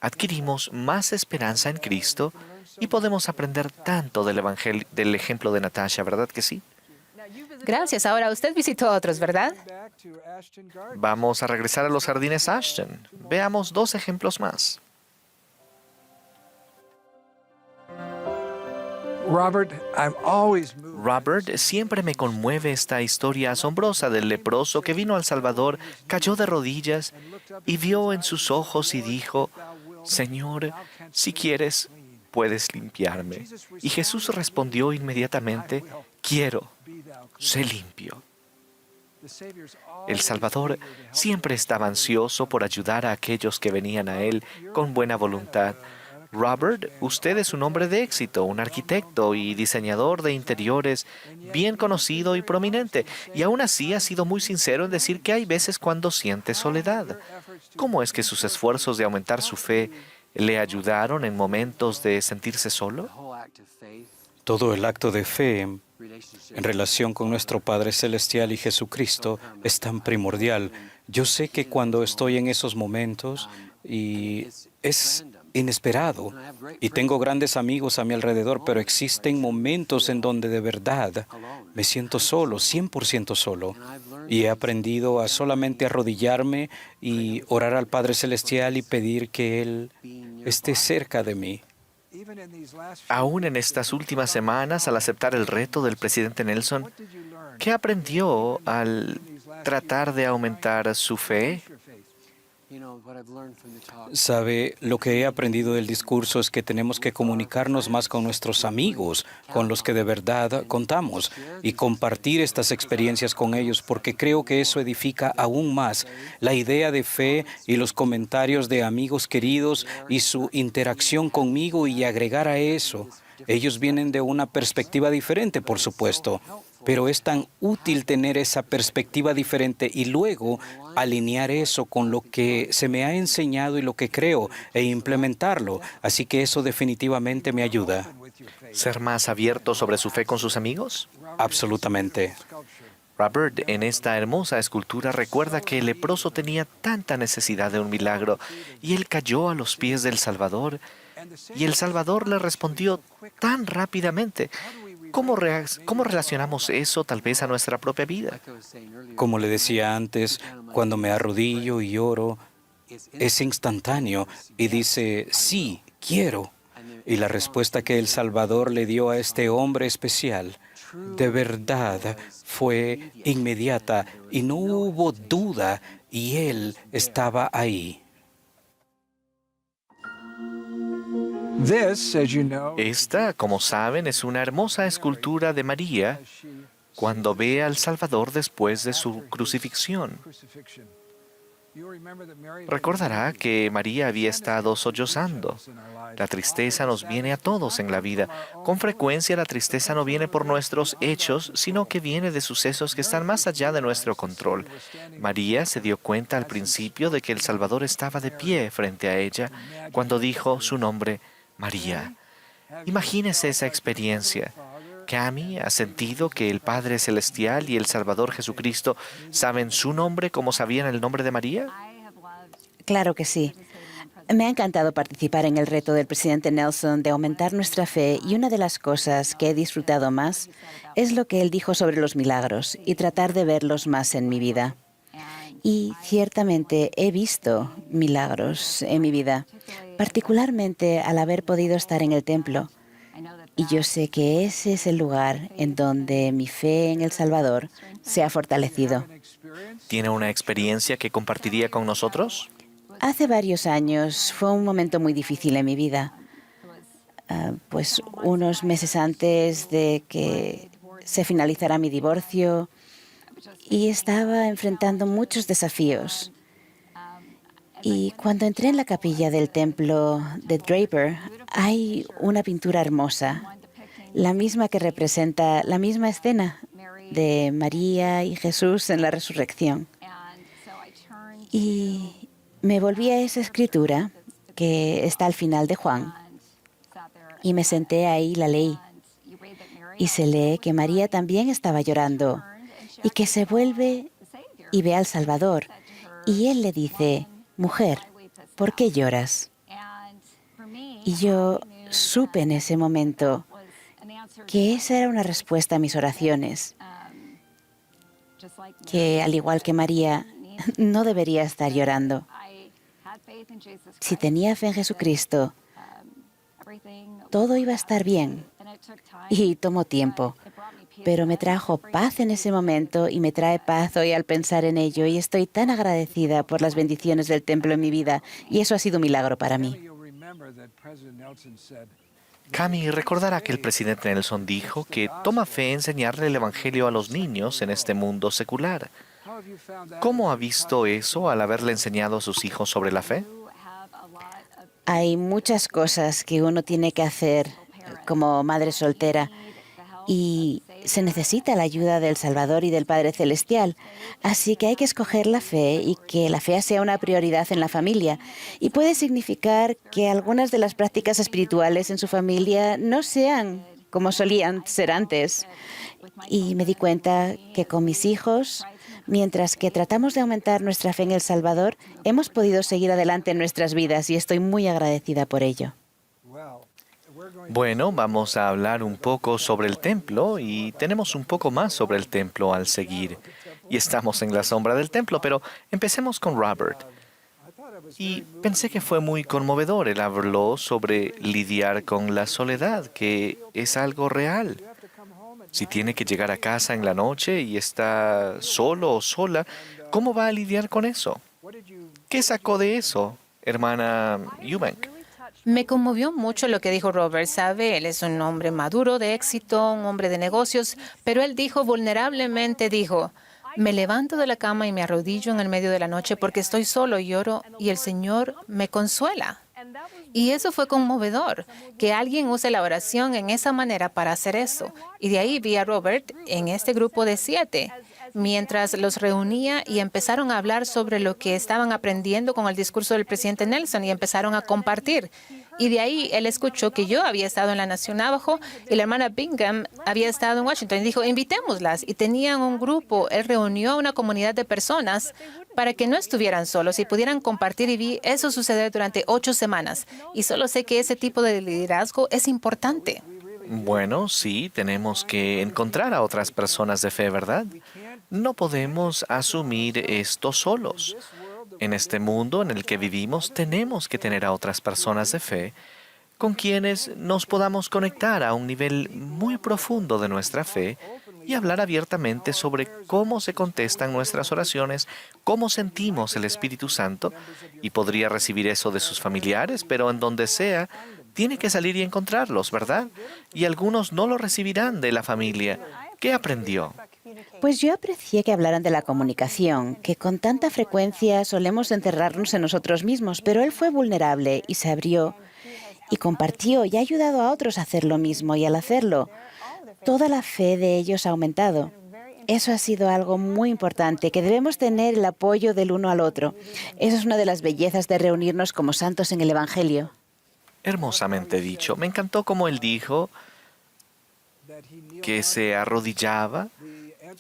adquirimos más esperanza en Cristo y podemos aprender tanto del evangelio, del ejemplo de Natasha, ¿verdad que sí? Gracias. Ahora usted visitó a otros, ¿verdad? Vamos a regresar a los jardines Ashton. Veamos 2 ejemplos más. Robert, siempre me conmueve esta historia asombrosa del leproso que vino al Salvador, cayó de rodillas y vio en sus ojos y dijo, Señor, si quieres, puedes limpiarme. Y Jesús respondió inmediatamente, quiero, sé limpio. El Salvador siempre estaba ansioso por ayudar a aquellos que venían a Él con buena voluntad. Robert, usted es un hombre de éxito, un arquitecto y diseñador de interiores bien conocido y prominente, y aún así ha sido muy sincero en decir que hay veces cuando siente soledad. ¿Cómo es que sus esfuerzos de aumentar su fe le ayudaron en momentos de sentirse solo? Todo el acto de fe en relación con nuestro Padre Celestial y Jesucristo es tan primordial. Yo sé que cuando estoy en esos momentos y es inesperado y tengo grandes amigos a mi alrededor, pero existen momentos en donde de verdad me siento solo, 100% solo. Y he aprendido a solamente arrodillarme y orar al Padre Celestial y pedir que Él esté cerca de mí. Aún en estas últimas semanas, al aceptar el reto del presidente Nelson, ¿qué aprendió al tratar de aumentar su fe? Sabe, lo que he aprendido del discurso es que tenemos que comunicarnos más con nuestros amigos, con los que de verdad contamos, y compartir estas experiencias con ellos, porque creo que eso edifica aún más la idea de fe y los comentarios de amigos queridos y su interacción conmigo, y agregar a eso. Ellos vienen de una perspectiva diferente, por supuesto, pero es tan útil tener esa perspectiva diferente y luego alinear eso con lo que se me ha enseñado y lo que creo e implementarlo. Así que eso definitivamente me ayuda. ¿Ser más abierto sobre su fe con sus amigos? Absolutamente. Robert, en esta hermosa escultura recuerda que el leproso tenía tanta necesidad de un milagro y él cayó a los pies del Salvador y el Salvador le respondió tan rápidamente. ¿Cómo relacionamos eso tal vez a nuestra propia vida? Como le decía antes, cuando me arrodillo y oro, es instantáneo y dice, sí, quiero. Y la respuesta que el Salvador le dio a este hombre especial, de verdad, fue inmediata y no hubo duda y él estaba ahí. Esta, como saben, es una hermosa escultura de María cuando ve al Salvador después de su crucifixión. Recordará que María había estado sollozando. La tristeza nos viene a todos en la vida. Con frecuencia la tristeza no viene por nuestros hechos, sino que viene de sucesos que están más allá de nuestro control. María se dio cuenta al principio de que el Salvador estaba de pie frente a ella cuando dijo su nombre, María. Imagínese esa experiencia. Cami ha sentido que el Padre Celestial y el Salvador Jesucristo saben su nombre como sabían el nombre de María. Claro que sí. Me ha encantado participar en el reto del presidente Nelson de aumentar nuestra fe y una de las cosas que he disfrutado más es lo que él dijo sobre los milagros y tratar de verlos más en mi vida. Y ciertamente he visto milagros en mi vida, particularmente al haber podido estar en el templo. Y yo sé que ese es el lugar en donde mi fe en El Salvador se ha fortalecido. ¿Tiene una experiencia que compartiría con nosotros? Hace varios años fue un momento muy difícil en mi vida. Pues unos meses antes de que se finalizara mi divorcio, y estaba enfrentando muchos desafíos. Y cuando entré en la capilla del templo de Draper, hay una pintura hermosa, la misma que representa la misma escena de María y Jesús en la resurrección. Y me volví a esa escritura que está al final de Juan y me senté ahí y la leí. Y se lee que María también estaba llorando y que se vuelve y ve al Salvador. Y él le dice, mujer, ¿por qué lloras? Y yo supe en ese momento que esa era una respuesta a mis oraciones, que al igual que María, no debería estar llorando. Si tenía fe en Jesucristo, todo iba a estar bien. Y tomó tiempo, pero me trajo paz en ese momento y me trae paz hoy al pensar en ello. Y estoy tan agradecida por las bendiciones del templo en mi vida. Y eso ha sido un milagro para mí. Cami, recordará que el presidente Nelson dijo que toma fe enseñarle el Evangelio a los niños en este mundo secular. ¿Cómo ha visto eso al haberle enseñado a sus hijos sobre la fe? Hay muchas cosas que uno tiene que hacer como madre soltera y se necesita la ayuda del Salvador y del Padre Celestial. Así que hay que escoger la fe y que la fe sea una prioridad en la familia. Y puede significar que algunas de las prácticas espirituales en su familia no sean como solían ser antes. Y me di cuenta que con mis hijos, mientras que tratamos de aumentar nuestra fe en el Salvador, hemos podido seguir adelante en nuestras vidas y estoy muy agradecida por ello. Bueno, vamos a hablar un poco sobre el templo y tenemos un poco más sobre el templo al seguir. Y estamos en la sombra del templo, pero empecemos con Robert. Y pensé que fue muy conmovedor. Él habló sobre lidiar con la soledad, que es algo real. Si tiene que llegar a casa en la noche y está solo o sola, ¿cómo va a lidiar con eso? ¿Qué sacó de eso, hermana Eubank? Me conmovió mucho lo que dijo Robert. Sabe, él es un hombre maduro, de éxito, un hombre de negocios, pero él dijo vulnerablemente, me levanto de la cama y me arrodillo en el medio de la noche porque estoy solo y lloro y el Señor me consuela. Y eso fue conmovedor, que alguien use la oración en esa manera para hacer eso. Y de ahí vi a Robert en este grupo de 7, mientras los reunía y empezaron a hablar sobre lo que estaban aprendiendo con el discurso del presidente Nelson y empezaron a compartir. Y de ahí él escuchó que yo había estado en la Nación Navajo y la hermana Bingham había estado en Washington. Y dijo, invitémoslas. Y tenían un grupo. Él reunió a una comunidad de personas para que no estuvieran solos y pudieran compartir. Y vi eso suceder durante 8 semanas. Y solo sé que ese tipo de liderazgo es importante. Bueno, sí, tenemos que encontrar a otras personas de fe, ¿verdad? No podemos asumir esto solos. En este mundo en el que vivimos, tenemos que tener a otras personas de fe con quienes nos podamos conectar a un nivel muy profundo de nuestra fe y hablar abiertamente sobre cómo se contestan nuestras oraciones, cómo sentimos el Espíritu Santo, y podría recibir eso de sus familiares, pero en donde sea, tiene que salir y encontrarlos, ¿verdad? Y algunos no lo recibirán de la familia. ¿Qué aprendió? Pues yo aprecié que hablaran de la comunicación, que con tanta frecuencia solemos encerrarnos en nosotros mismos, pero él fue vulnerable y se abrió y compartió y ha ayudado a otros a hacer lo mismo, y al hacerlo, toda la fe de ellos ha aumentado. Eso ha sido algo muy importante, que debemos tener el apoyo del uno al otro. Esa es una de las bellezas de reunirnos como santos en el Evangelio. Hermosamente dicho. Me encantó como él dijo que se arrodillaba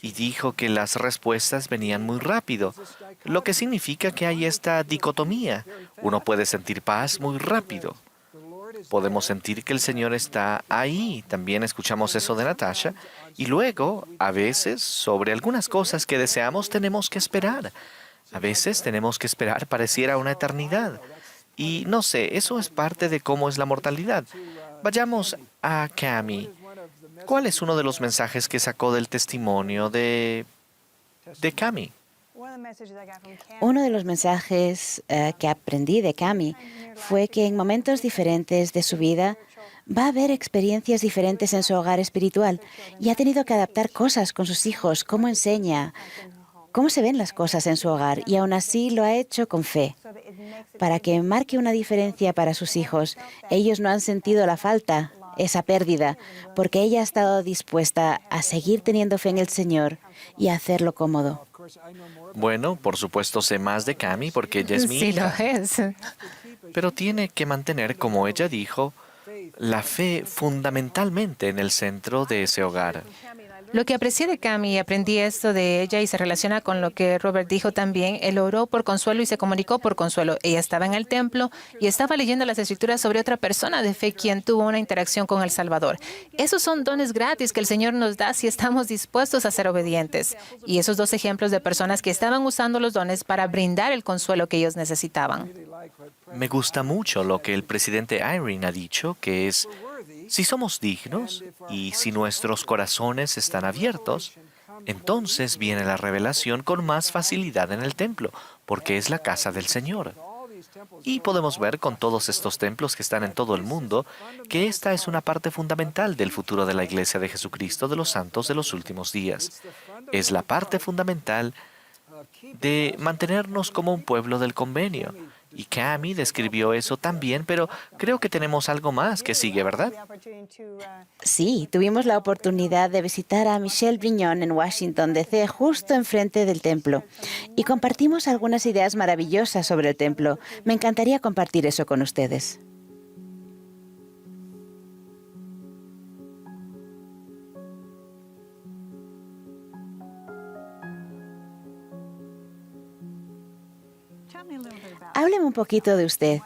y dijo que las respuestas venían muy rápido, lo que significa que hay esta dicotomía. Uno puede sentir paz muy rápido. Podemos sentir que el Señor está ahí. También escuchamos eso de Natasha. Y luego, a veces, sobre algunas cosas que deseamos, tenemos que esperar. A veces tenemos que esperar, pareciera una eternidad. Y no sé, eso es parte de cómo es la mortalidad. Vayamos a Cami. ¿Cuál es uno de los mensajes que sacó del testimonio de Cami? Uno de los mensajes que aprendí de Cami fue que en momentos diferentes de su vida va a haber experiencias diferentes en su hogar espiritual y ha tenido que adaptar cosas con sus hijos, cómo enseña, cómo se ven las cosas en su hogar, y aún así lo ha hecho con fe, para que marque una diferencia para sus hijos. Ellos no han sentido la falta, esa pérdida, porque ella ha estado dispuesta a seguir teniendo fe en el Señor y a hacerlo cómodo. Bueno, por supuesto sé más de Cami porque ella es mi Sí, lo hija. es. Pero tiene que mantener, como ella dijo, la fe fundamentalmente en el centro de ese hogar. Lo que aprecié de Cami, aprendí esto de ella y se relaciona con lo que Robert dijo también. Él oró por consuelo y se comunicó por consuelo. Ella estaba en el templo y estaba leyendo las escrituras sobre otra persona de fe quien tuvo una interacción con el Salvador. Esos son dones gratis que el Señor nos da si estamos dispuestos a ser obedientes. Y esos dos ejemplos de personas que estaban usando los dones para brindar el consuelo que ellos necesitaban. Me gusta mucho lo que el presidente Eyring ha dicho, que es, si somos dignos y si nuestros corazones están abiertos, entonces viene la revelación con más facilidad en el templo, porque es la casa del Señor. Y podemos ver con todos estos templos que están en todo el mundo que esta es una parte fundamental del futuro de la Iglesia de Jesucristo de los Santos de los últimos días. Es la parte fundamental de mantenernos como un pueblo del convenio. Y Cami describió eso también, pero creo que tenemos algo más que sigue, ¿verdad? Sí, tuvimos la oportunidad de visitar a Michelle Brignon en Washington, D.C., justo enfrente del templo. Y compartimos algunas ideas maravillosas sobre el templo. Me encantaría compartir eso con ustedes. Hábleme un poquito de usted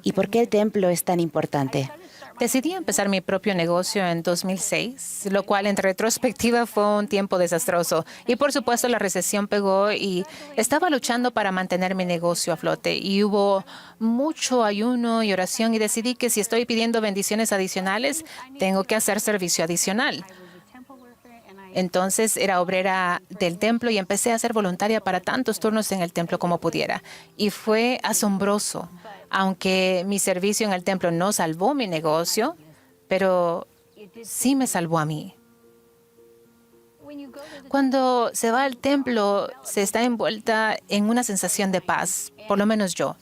y por qué el templo es tan importante. Decidí empezar mi propio negocio en 2006, lo cual en retrospectiva fue un tiempo desastroso. Y por supuesto la recesión pegó y estaba luchando para mantener mi negocio a flote. Y hubo mucho ayuno y oración y decidí que si estoy pidiendo bendiciones adicionales, tengo que hacer servicio adicional. Entonces era obrera del templo y empecé a ser voluntaria para tantos turnos en el templo como pudiera. Y fue asombroso, aunque mi servicio en el templo no salvó mi negocio, pero sí me salvó a mí. Cuando se va al templo, se está envuelta en una sensación de paz, por lo menos yo,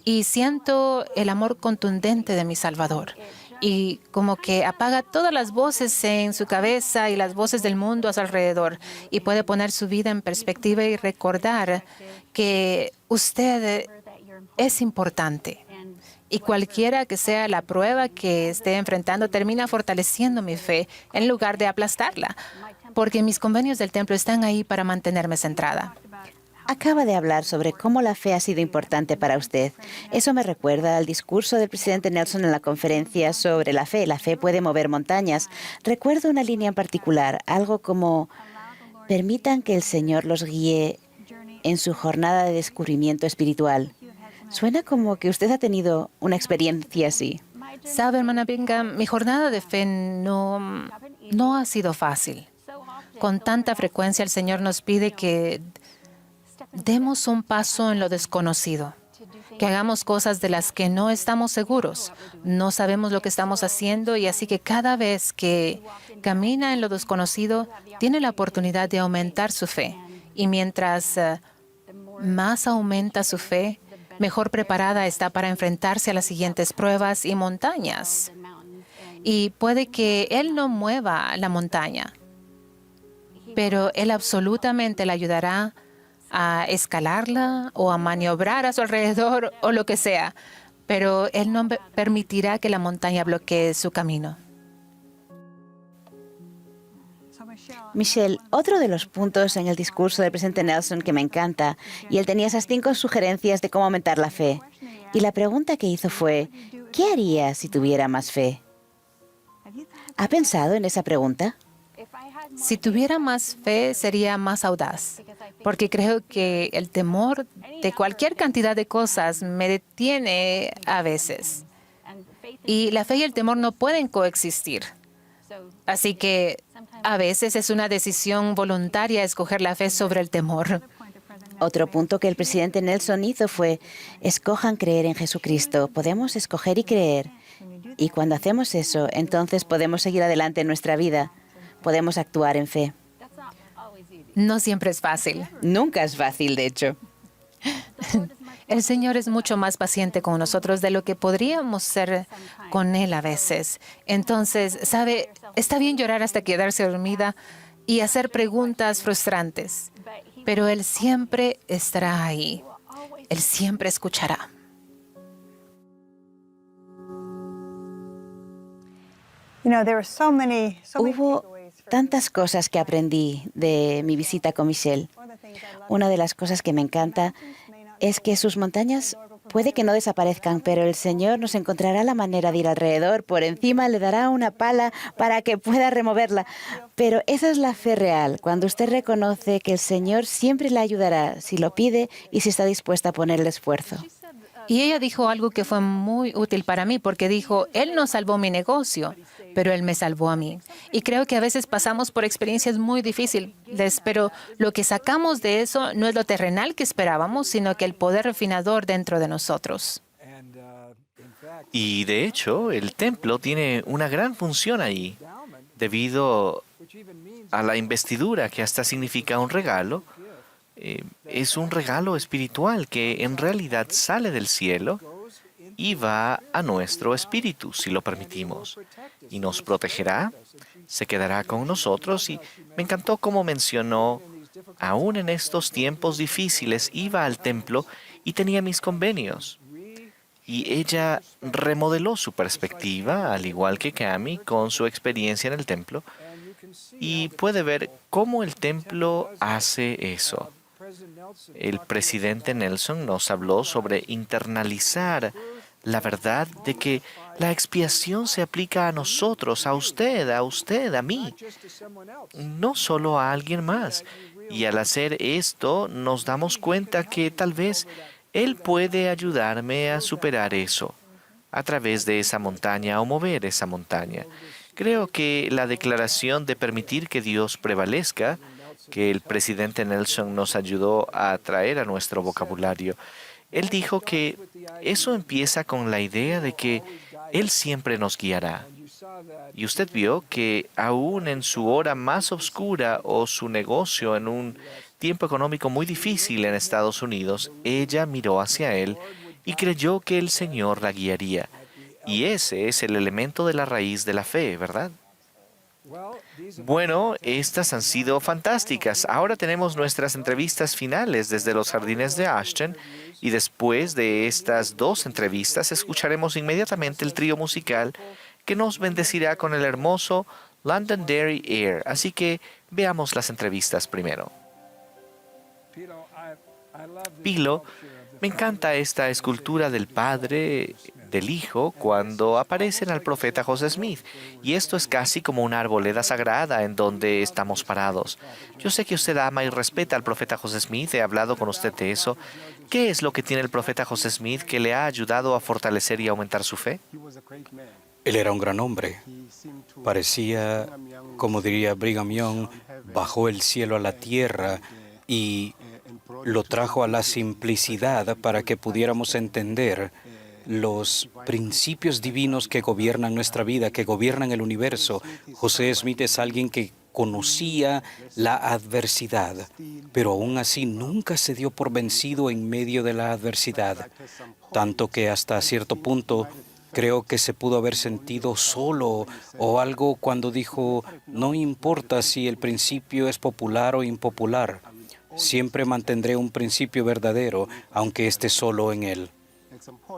y siento el amor contundente de mi Salvador. Y como que apaga todas las voces en su cabeza y las voces del mundo a su alrededor y puede poner su vida en perspectiva y recordar que usted es importante. Y cualquiera que sea la prueba que esté enfrentando, termina fortaleciendo mi fe en lugar de aplastarla, porque mis convenios del templo están ahí para mantenerme centrada. Acaba de hablar sobre cómo la fe ha sido importante para usted. Eso me recuerda al discurso del presidente Nelson en la conferencia sobre la fe. La fe puede mover montañas. Recuerdo una línea en particular, algo como: permitan que el Señor los guíe en su jornada de descubrimiento espiritual. Suena como que usted ha tenido una experiencia así. Sabe, hermana Bingham, mi jornada de fe no ha sido fácil. Con tanta frecuencia el Señor nos pide que demos un paso en lo desconocido, que hagamos cosas de las que no estamos seguros, no sabemos lo que estamos haciendo y así que cada vez que camina en lo desconocido, tiene la oportunidad de aumentar su fe. Y mientras más aumenta su fe, mejor preparada está para enfrentarse a las siguientes pruebas y montañas. Y puede que Él no mueva la montaña, pero Él absolutamente la ayudará a escalarla o a maniobrar a su alrededor o lo que sea, pero Él no permitirá que la montaña bloquee su camino. Michelle, otro de los puntos en el discurso del presidente Nelson que me encanta, y él tenía esas 5 sugerencias de cómo aumentar la fe. Y la pregunta que hizo fue: ¿qué haría si tuviera más fe? ¿Ha pensado en esa pregunta? Si tuviera más fe, sería más audaz, porque creo que el temor de cualquier cantidad de cosas me detiene a veces. Y la fe y el temor no pueden coexistir. Así que a veces es una decisión voluntaria escoger la fe sobre el temor. Otro punto que el presidente Nelson hizo fue: escojan creer en Jesucristo. Podemos escoger y creer. Y cuando hacemos eso, entonces podemos seguir adelante en nuestra vida. Podemos actuar en fe. No siempre es fácil. Nunca es fácil, de hecho. El Señor es mucho más paciente con nosotros de lo que podríamos ser con Él a veces. Entonces, ¿sabe? Está bien llorar hasta quedarse dormida y hacer preguntas frustrantes, pero Él siempre estará ahí. Él siempre escuchará. Hubo tantas cosas que aprendí de mi visita con Michelle. Una de las cosas que me encanta es que sus montañas puede que no desaparezcan, pero el Señor nos encontrará la manera de ir alrededor. Por encima le dará una pala para que pueda removerla. Pero esa es la fe real, cuando usted reconoce que el Señor siempre le ayudará si lo pide y si está dispuesta a poner el esfuerzo. Y ella dijo algo que fue muy útil para mí, porque dijo, Él no salvó mi negocio, pero Él me salvó a mí. Y creo que a veces pasamos por experiencias muy difíciles, pero lo que sacamos de eso no es lo terrenal que esperábamos, sino que el poder refinador dentro de nosotros. Y de hecho, el templo tiene una gran función ahí, debido a la investidura, que hasta significa un regalo. Es un regalo espiritual que en realidad sale del cielo y va a nuestro espíritu, si lo permitimos. Y nos protegerá, se quedará con nosotros. Y me encantó cómo mencionó, aún en estos tiempos difíciles, iba al templo y tenía mis convenios. Y ella remodeló su perspectiva, al igual que Cami, con su experiencia en el templo. Y puede ver cómo el templo hace eso. El presidente Nelson nos habló sobre internalizar la verdad de que la expiación se aplica a nosotros, a usted, a mí, no solo a alguien más. Y al hacer esto, nos damos cuenta que tal vez Él puede ayudarme a superar eso a través de esa montaña o mover esa montaña. Creo que la declaración de permitir que Dios prevalezca, que el presidente Nelson nos ayudó a traer a nuestro vocabulario, él dijo que eso empieza con la idea de que Él siempre nos guiará. Y usted vio que aún en su hora más oscura o su negocio en un tiempo económico muy difícil en Estados Unidos, ella miró hacia Él y creyó que el Señor la guiaría. Y ese es el elemento de la raíz de la fe, ¿verdad? Bueno, estas han sido fantásticas. Ahora tenemos nuestras entrevistas finales desde los jardines de Ashton y después de estas dos entrevistas escucharemos inmediatamente el trío musical que nos bendecirá con el hermoso Londonderry Air. Así que veamos las entrevistas primero. Pilo, me encanta esta escultura del Padre, del Hijo, cuando aparecen al profeta José Smith. Y esto es casi como una arboleda sagrada en donde estamos parados. Yo sé que usted ama y respeta al profeta José Smith. He hablado con usted de eso. ¿Qué es lo que tiene el profeta José Smith que le ha ayudado a fortalecer y aumentar su fe? Él era un gran hombre. Parecía, como diría Brigham Young, bajó el cielo a la tierra y lo trajo a la simplicidad para que pudiéramos entender los principios divinos que gobiernan nuestra vida, que gobiernan el universo. José Smith es alguien que conocía la adversidad, pero aún así nunca se dio por vencido en medio de la adversidad, tanto que hasta cierto punto creo que se pudo haber sentido solo o algo cuando dijo, no importa si el principio es popular o impopular, siempre mantendré un principio verdadero, aunque esté solo en él.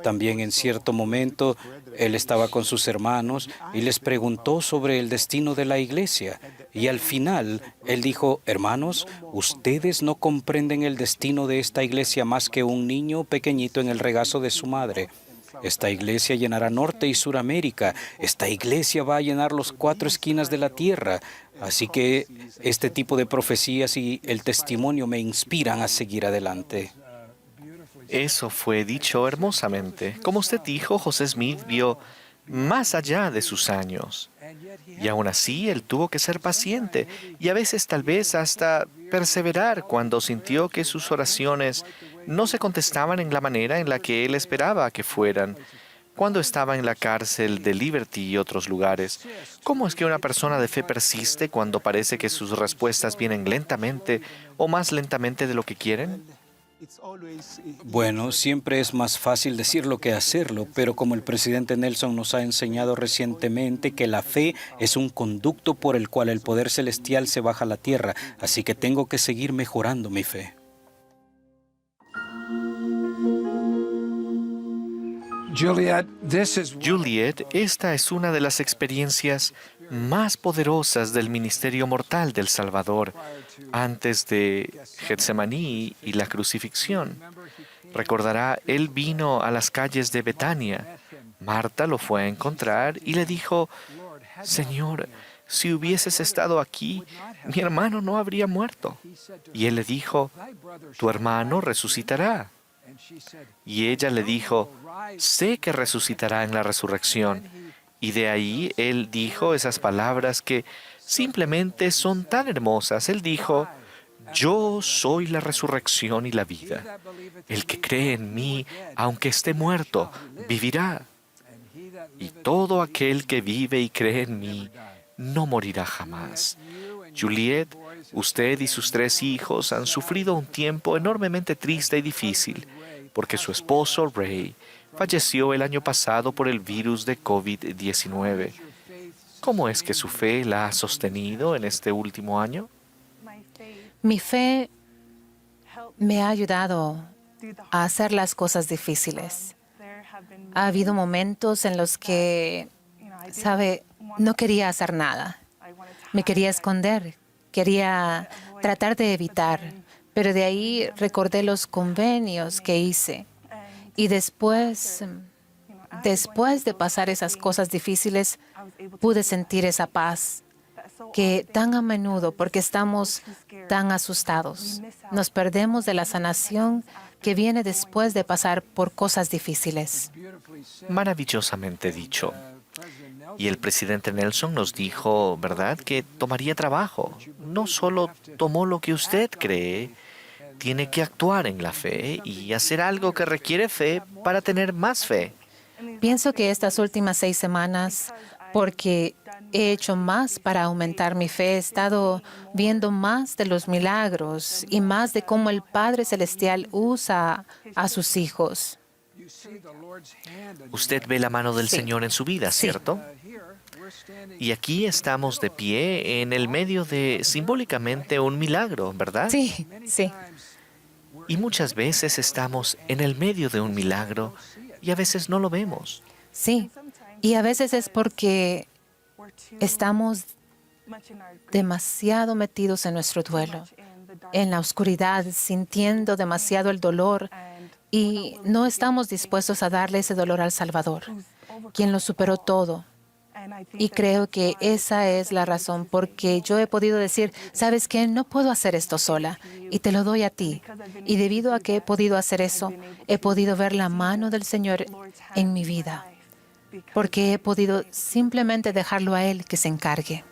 También en cierto momento, él estaba con sus hermanos y les preguntó sobre el destino de la iglesia. Y al final, él dijo, hermanos, ustedes no comprenden el destino de esta iglesia más que un niño pequeñito en el regazo de su madre. Esta iglesia llenará Norte y Suramérica. Esta iglesia va a llenar las 4 esquinas de la tierra. Así que este tipo de profecías y el testimonio me inspiran a seguir adelante. Eso fue dicho hermosamente. Como usted dijo, José Smith vio más allá de sus años. Y aún así, él tuvo que ser paciente y a veces tal vez hasta perseverar cuando sintió que sus oraciones no se contestaban en la manera en la que él esperaba que fueran. Cuando estaba en la cárcel de Liberty y otros lugares, ¿cómo es que una persona de fe persiste cuando parece que sus respuestas vienen lentamente o más lentamente de lo que quieren? Bueno, siempre es más fácil decirlo que hacerlo, pero como el presidente Nelson nos ha enseñado recientemente que la fe es un conducto por el cual el poder celestial se baja a la tierra, así que tengo que seguir mejorando mi fe. Juliet, esta es una de las experiencias más poderosas del ministerio mortal del Salvador antes de Getsemaní y la crucifixión. Recordará, él vino a las calles de Betania. Marta lo fue a encontrar y le dijo, Señor, si hubieses estado aquí, mi hermano no habría muerto. Y él le dijo, tu hermano resucitará. Y ella le dijo, sé que resucitará en la resurrección. Y de ahí él dijo esas palabras que simplemente son tan hermosas. Él dijo, yo soy la resurrección y la vida. El que cree en mí, aunque esté muerto, vivirá. Y todo aquel que vive y cree en mí, no morirá jamás. Juliet, usted y sus 3 hijos han sufrido un tiempo enormemente triste y difícil, porque su esposo, Ray, falleció el año pasado por el virus de COVID-19. ¿Cómo es que su fe la ha sostenido en este último año? Mi fe me ha ayudado a hacer las cosas difíciles. Ha habido momentos en los que, sabe, no quería hacer nada. Me quería esconder, quería tratar de evitar, pero de ahí recordé los convenios que hice. Y después de pasar esas cosas difíciles, pude sentir esa paz que tan a menudo, porque estamos tan asustados, nos perdemos de la sanación que viene después de pasar por cosas difíciles. Maravillosamente dicho. Y el presidente Nelson nos dijo, ¿verdad?, que tomaría trabajo. No solo tomó lo que usted cree, tiene que actuar en la fe y hacer algo que requiere fe para tener más fe. Pienso que estas últimas 6 semanas, porque he hecho más para aumentar mi fe, he estado viendo más de los milagros y más de cómo el Padre Celestial usa a sus hijos. Usted ve la mano del Sí. Señor en su vida, Sí. ¿cierto? Y aquí estamos de pie en el medio de, simbólicamente, un milagro, ¿verdad? Sí, sí. Y muchas veces estamos en el medio de un milagro y a veces no lo vemos. Sí, y a veces es porque estamos demasiado metidos en nuestro duelo, en la oscuridad, sintiendo demasiado el dolor y no estamos dispuestos a darle ese dolor al Salvador, quien lo superó todo. Y creo que esa es la razón porque yo he podido decir, ¿sabes qué? No puedo hacer esto sola y te lo doy a ti. Y debido a que he podido hacer eso, he podido ver la mano del Señor en mi vida, porque he podido simplemente dejarlo a Él que se encargue.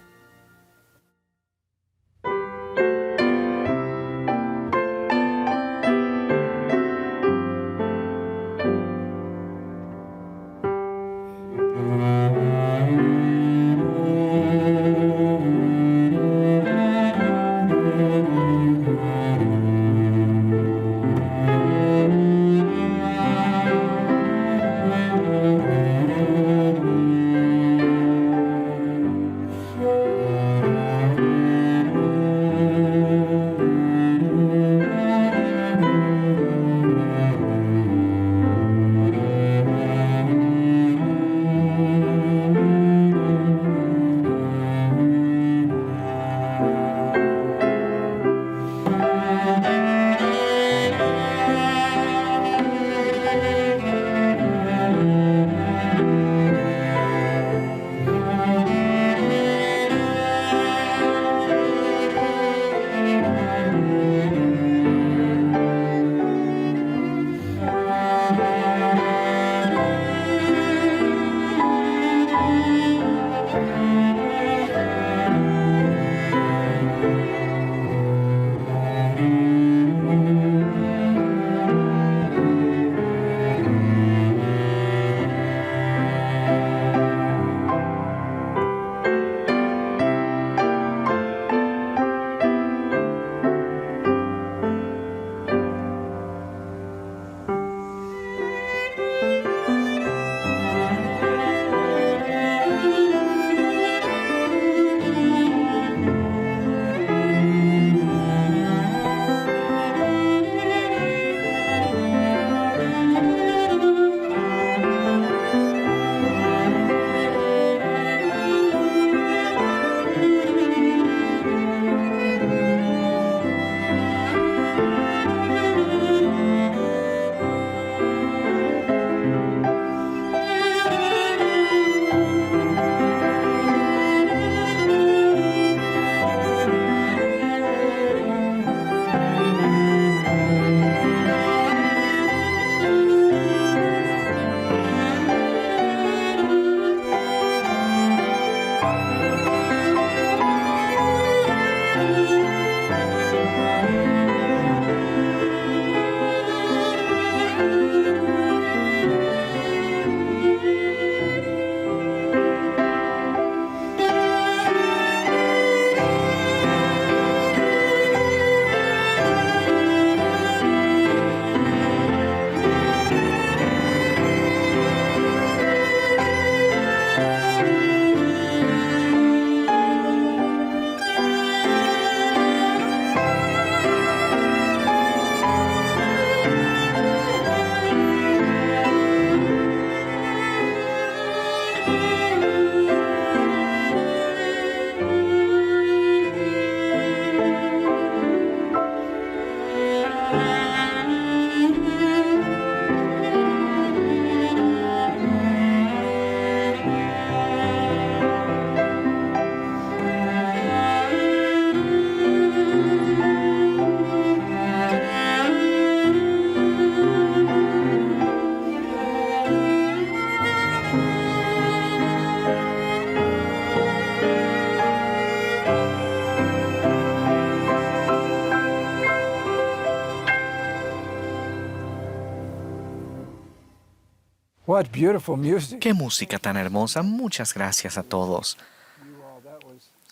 What beautiful music. ¡Qué música tan hermosa! Muchas gracias a todos.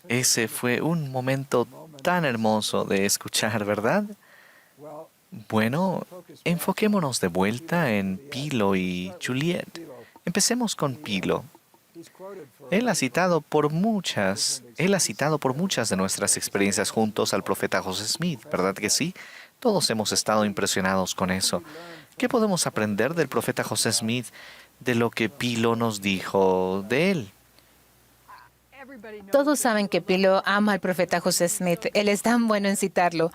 Ese fue un momento tan hermoso de escuchar, ¿verdad? Bueno, enfoquémonos de vuelta en Pilo y Juliet. Empecemos con Pilo. Él ha citado por muchas de nuestras experiencias juntos al profeta José Smith, ¿verdad que sí? Todos hemos estado impresionados con eso. ¿Qué podemos aprender del profeta José Smith de lo que Pilo nos dijo de él? Todos saben que Pilo ama al profeta José Smith. Él es tan bueno en citarlo.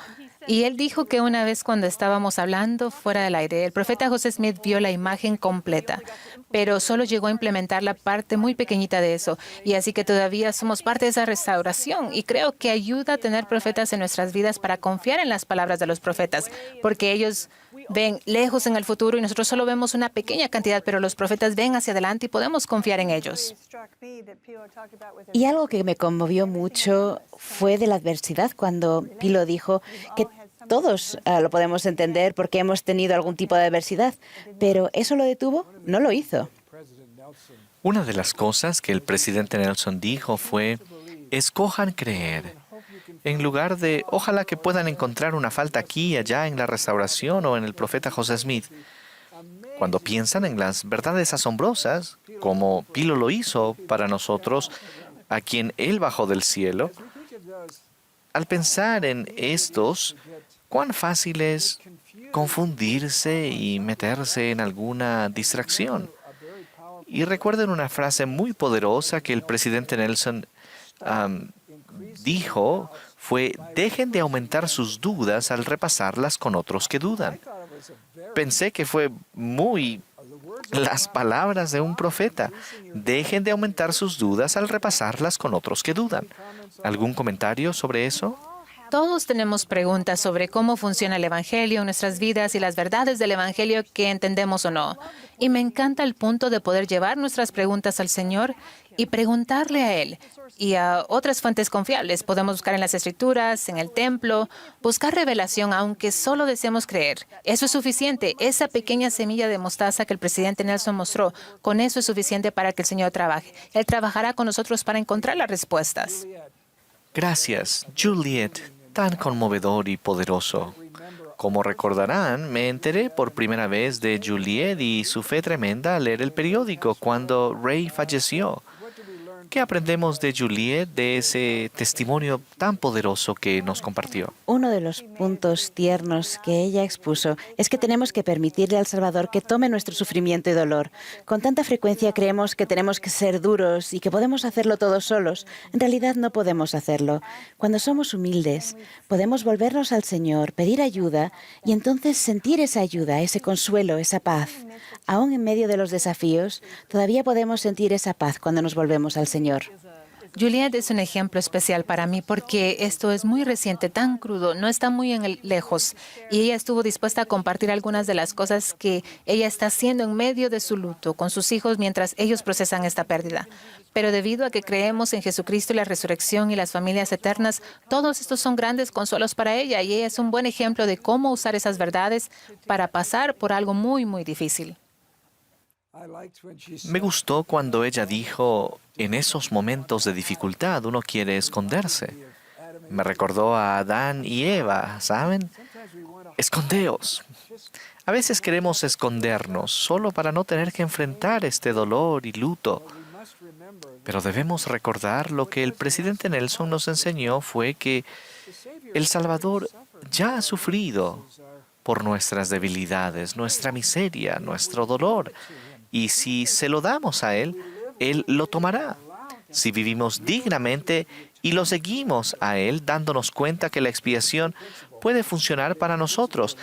Y él dijo que una vez cuando estábamos hablando fuera del aire, el profeta José Smith vio la imagen completa, pero solo llegó a implementar la parte muy pequeñita de eso. Y así que todavía somos parte de esa restauración. Y creo que ayuda a tener profetas en nuestras vidas para confiar en las palabras de los profetas, porque ellos ven lejos en el futuro y nosotros solo vemos una pequeña cantidad, pero los profetas ven hacia adelante y podemos confiar en ellos. Y algo que me conmovió mucho fue de la adversidad cuando Pilo dijo que todos lo podemos entender porque hemos tenido algún tipo de adversidad, pero ¿eso lo detuvo? No lo hizo. Una de las cosas que el presidente Nelson dijo fue, escojan creer. En lugar de, ojalá que puedan encontrar una falta aquí y allá en la restauración o en el profeta José Smith. Cuando piensan en las verdades asombrosas, como Pilo lo hizo para nosotros, a quien Él bajó del cielo, al pensar en estos, cuán fácil es confundirse y meterse en alguna distracción. Y recuerden una frase muy poderosa que el presidente Nelson dijo, fue, dejen de aumentar sus dudas al repasarlas con otros que dudan. Pensé que fue muy las palabras de un profeta. Dejen de aumentar sus dudas al repasarlas con otros que dudan. ¿Algún comentario sobre eso? Todos tenemos preguntas sobre cómo funciona el Evangelio en nuestras vidas y las verdades del Evangelio que entendemos o no. Y me encanta el punto de poder llevar nuestras preguntas al Señor y preguntarle a Él y a otras fuentes confiables. Podemos buscar en las Escrituras, en el templo, buscar revelación, aunque solo deseemos creer. Eso es suficiente. Esa pequeña semilla de mostaza que el presidente Nelson mostró, con eso es suficiente para que el Señor trabaje. Él trabajará con nosotros para encontrar las respuestas. Gracias, Juliet. Tan conmovedor y poderoso. Como recordarán, me enteré por primera vez de Juliet y su fe tremenda al leer el periódico cuando Ray falleció. ¿Qué aprendemos de Juliet, de ese testimonio tan poderoso que nos compartió? Uno de los puntos tiernos que ella expuso es que tenemos que permitirle al Salvador que tome nuestro sufrimiento y dolor. Con tanta frecuencia creemos que tenemos que ser duros y que podemos hacerlo todos solos. En realidad no podemos hacerlo. Cuando somos humildes, podemos volvernos al Señor, pedir ayuda y entonces sentir esa ayuda, ese consuelo, esa paz. Aún en medio de los desafíos, todavía podemos sentir esa paz cuando nos volvemos al Señor. Juliet es un ejemplo especial para mí porque esto es muy reciente, tan crudo, no está muy lejos. Y ella estuvo dispuesta a compartir algunas de las cosas que ella está haciendo en medio de su luto con sus hijos mientras ellos procesan esta pérdida. Pero debido a que creemos en Jesucristo y la resurrección y las familias eternas, todos estos son grandes consuelos para ella y ella es un buen ejemplo de cómo usar esas verdades para pasar por algo muy, muy difícil. Me gustó cuando ella dijo, en esos momentos de dificultad uno quiere esconderse. Me recordó a Adán y Eva, ¿saben? Escondeos. A veces queremos escondernos solo para no tener que enfrentar este dolor y luto. Pero debemos recordar lo que el presidente Nelson nos enseñó fue que el Salvador ya ha sufrido por nuestras debilidades, nuestra miseria, nuestro dolor. Y si se lo damos a Él, Él lo tomará. Si vivimos dignamente y lo seguimos a Él, dándonos cuenta que la expiación puede funcionar para nosotros.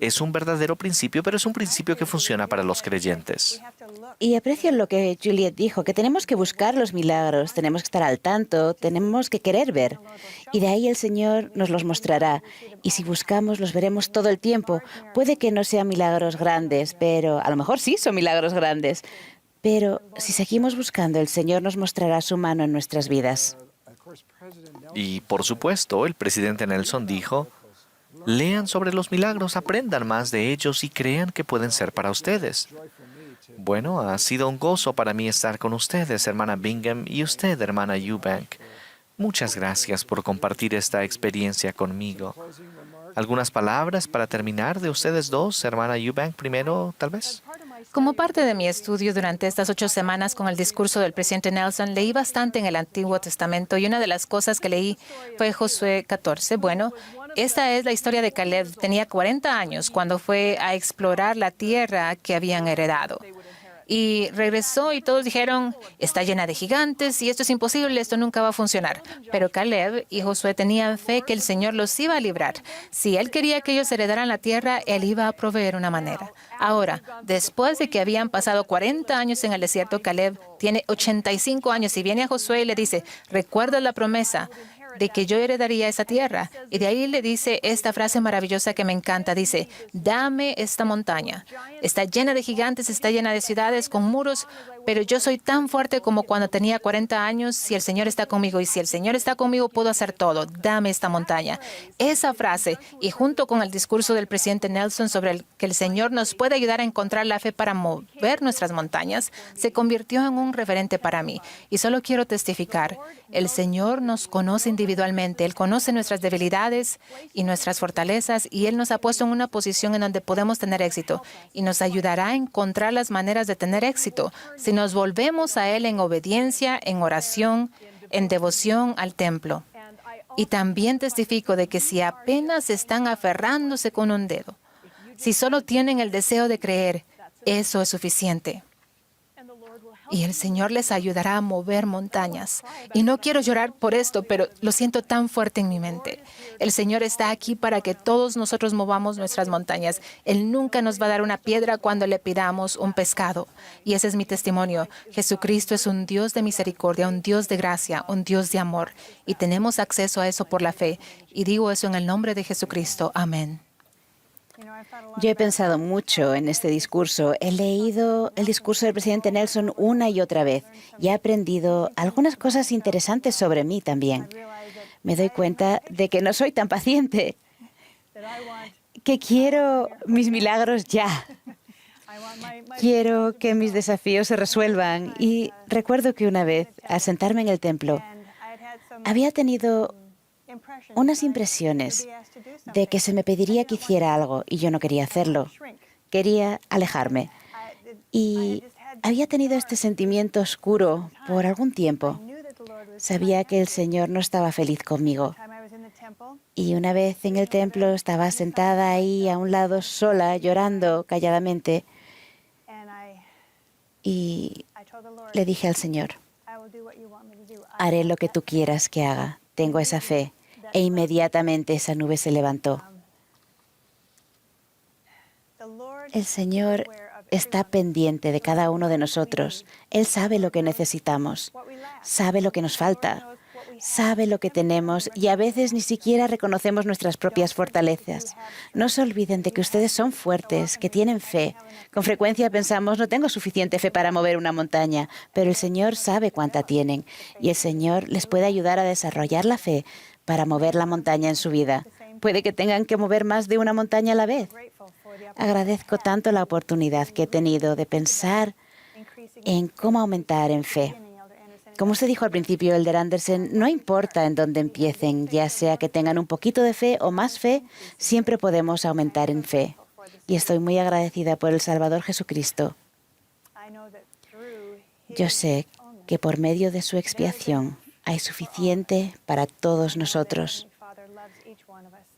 Es un verdadero principio, pero es un principio que funciona para los creyentes. Y aprecio lo que Juliet dijo, que tenemos que buscar los milagros, tenemos que estar al tanto, tenemos que querer ver. Y de ahí el Señor nos los mostrará. Y si buscamos, los veremos todo el tiempo. Puede que no sean milagros grandes, pero a lo mejor sí son milagros grandes. Pero si seguimos buscando, el Señor nos mostrará su mano en nuestras vidas. Y por supuesto, el presidente Nelson dijo, lean sobre los milagros, aprendan más de ellos y crean que pueden ser para ustedes. Bueno, ha sido un gozo para mí estar con ustedes, hermana Bingham, y usted, hermana Eubank. Muchas gracias por compartir esta experiencia conmigo. ¿Algunas palabras para terminar de ustedes dos, hermana Eubank, primero, tal vez? Como parte de mi estudio durante estas 8 semanas con el discurso del presidente Nelson, leí bastante en el Antiguo Testamento y una de las cosas que leí fue Josué 14. Bueno, esta es la historia de Caleb. Tenía 40 años cuando fue a explorar la tierra que habían heredado. Y regresó y todos dijeron, está llena de gigantes y esto es imposible, esto nunca va a funcionar. Pero Caleb y Josué tenían fe que el Señor los iba a librar. Si él quería que ellos heredaran la tierra, él iba a proveer una manera. Ahora, después de que habían pasado 40 años en el desierto, Caleb tiene 85 años y viene a Josué y le dice, ¿recuerdas la promesa de que yo heredaría esa tierra? Y de ahí le dice esta frase maravillosa que me encanta. Dice, dame esta montaña. Está llena de gigantes, está llena de ciudades con muros, pero yo soy tan fuerte como cuando tenía 40 años. Si el Señor está conmigo y si el Señor está conmigo, puedo hacer todo. Dame esta montaña. Esa frase, y junto con el discurso del presidente Nelson sobre que el Señor nos puede ayudar a encontrar la fe para mover nuestras montañas, se convirtió en un referente para mí. Y solo quiero testificar, el Señor nos conoce individualmente. Él conoce nuestras debilidades y nuestras fortalezas y Él nos ha puesto en una posición en donde podemos tener éxito y nos ayudará a encontrar las maneras de tener éxito si nos volvemos a Él en obediencia, en oración, en devoción al templo. Y también testifico de que si apenas están aferrándose con un dedo, si solo tienen el deseo de creer, eso es suficiente. Y el Señor les ayudará a mover montañas. Y no quiero llorar por esto, pero lo siento tan fuerte en mi mente. El Señor está aquí para que todos nosotros movamos nuestras montañas. Él nunca nos va a dar una piedra cuando le pidamos un pescado. Y ese es mi testimonio. Jesucristo es un Dios de misericordia, un Dios de gracia, un Dios de amor. Y tenemos acceso a eso por la fe. Y digo eso en el nombre de Jesucristo. Amén. Yo he pensado mucho en este discurso. He leído el discurso del presidente Nelson una y otra vez y he aprendido algunas cosas interesantes sobre mí también. Me doy cuenta de que no soy tan paciente, que quiero mis milagros ya. Quiero que mis desafíos se resuelvan. Y recuerdo que una vez, al sentarme en el templo, había tenido unas impresiones de que se me pediría que hiciera algo y yo no quería hacerlo. Quería alejarme. Y había tenido este sentimiento oscuro por algún tiempo. Sabía que el Señor no estaba feliz conmigo. Y una vez en el templo estaba sentada ahí a un lado sola, llorando calladamente. Y le dije al Señor, haré lo que tú quieras que haga. Tengo esa fe. E inmediatamente esa nube se levantó. El Señor está pendiente de cada uno de nosotros. Él sabe lo que necesitamos, sabe lo que nos falta, sabe lo que tenemos y a veces ni siquiera reconocemos nuestras propias fortalezas. No se olviden de que ustedes son fuertes, que tienen fe. Con frecuencia pensamos, no tengo suficiente fe para mover una montaña, pero el Señor sabe cuánta tienen y el Señor les puede ayudar a desarrollar la fe para mover la montaña en su vida. Puede que tengan que mover más de una montaña a la vez. Agradezco tanto la oportunidad que he tenido de pensar en cómo aumentar en fe. Como usted dijo al principio, Elder Anderson, no importa en dónde empiecen, ya sea que tengan un poquito de fe o más fe, siempre podemos aumentar en fe. Y estoy muy agradecida por el Salvador Jesucristo. Yo sé que por medio de su expiación hay suficiente para todos nosotros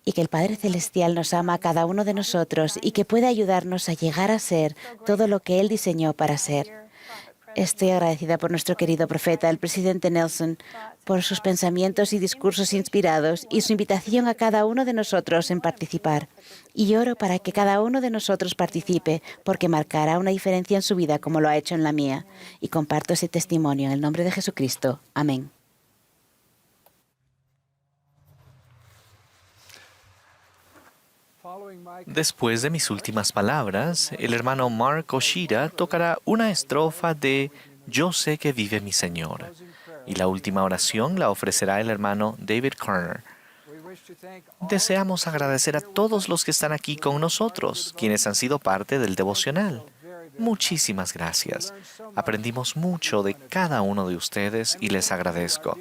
y que el Padre Celestial nos ama a cada uno de nosotros y que puede ayudarnos a llegar a ser todo lo que Él diseñó para ser. Estoy agradecida por nuestro querido profeta, el presidente Nelson, por sus pensamientos y discursos inspirados y su invitación a cada uno de nosotros en participar. Y oro para que cada uno de nosotros participe, porque marcará una diferencia en su vida como lo ha hecho en la mía. Y comparto ese testimonio en el nombre de Jesucristo. Amén. Después de mis últimas palabras, el hermano Mark Oshira tocará una estrofa de Yo sé que vive mi Señor. Y la última oración la ofrecerá el hermano David Kerner. Deseamos agradecer a todos los que están aquí con nosotros, quienes han sido parte del devocional. Muchísimas gracias. Aprendimos mucho de cada uno de ustedes y les agradezco.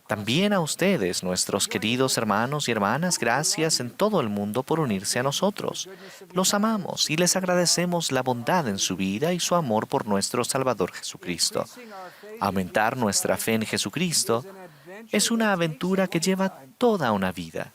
También a ustedes, nuestros queridos hermanos y hermanas, gracias en todo el mundo por unirse a nosotros. Los amamos y les agradecemos la bondad en su vida y su amor por nuestro Salvador Jesucristo. Aumentar nuestra fe en Jesucristo es una aventura que lleva toda una vida.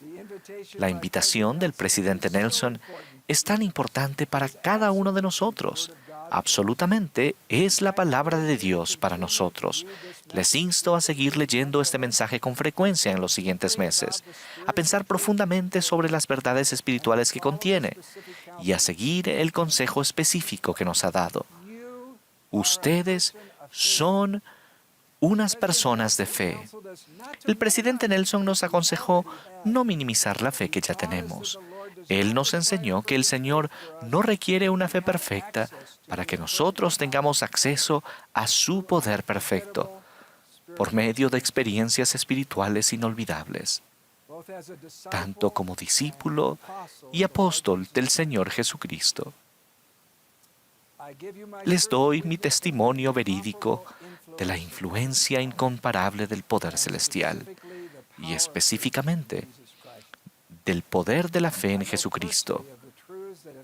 La invitación del presidente Nelson es tan importante para cada uno de nosotros. Absolutamente es la palabra de Dios para nosotros. Les insto a seguir leyendo este mensaje con frecuencia en los siguientes meses, a pensar profundamente sobre las verdades espirituales que contiene y a seguir el consejo específico que nos ha dado. Ustedes son unas personas de fe. El presidente Nelson nos aconsejó no minimizar la fe que ya tenemos. Él nos enseñó que el Señor no requiere una fe perfecta para que nosotros tengamos acceso a su poder perfecto, por medio de experiencias espirituales inolvidables, tanto como discípulo y apóstol del Señor Jesucristo. Les doy mi testimonio verídico de la influencia incomparable del poder celestial y específicamente del poder de la fe en Jesucristo.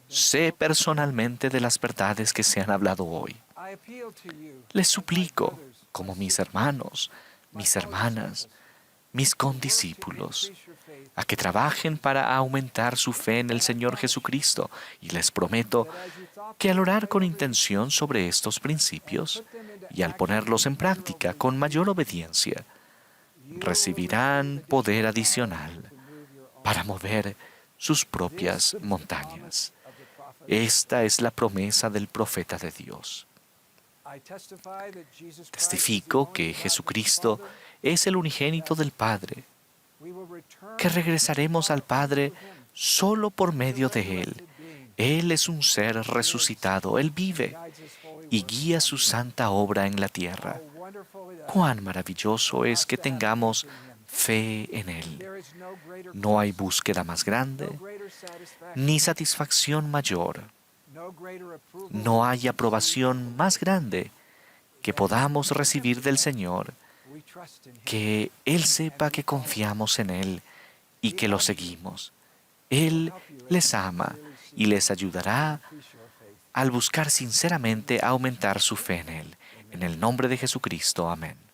Sé personalmente de las verdades que se han hablado hoy. Les suplico, como mis hermanos, mis hermanas, mis condiscípulos, a que trabajen para aumentar su fe en el Señor Jesucristo, y les prometo que al orar con intención sobre estos principios y al ponerlos en práctica con mayor obediencia, recibirán poder adicional para mover sus propias montañas. Esta es la promesa del profeta de Dios. Testifico que Jesucristo es el unigénito del Padre, que regresaremos al Padre solo por medio de Él. Él es un ser resucitado, Él vive y guía su santa obra en la tierra. Cuán maravilloso es que tengamos fe en Él. No hay búsqueda más grande, ni satisfacción mayor. No hay aprobación más grande que podamos recibir del Señor, que Él sepa que confiamos en Él y que lo seguimos. Él les ama y les ayudará al buscar sinceramente aumentar su fe en Él. En el nombre de Jesucristo. Amén.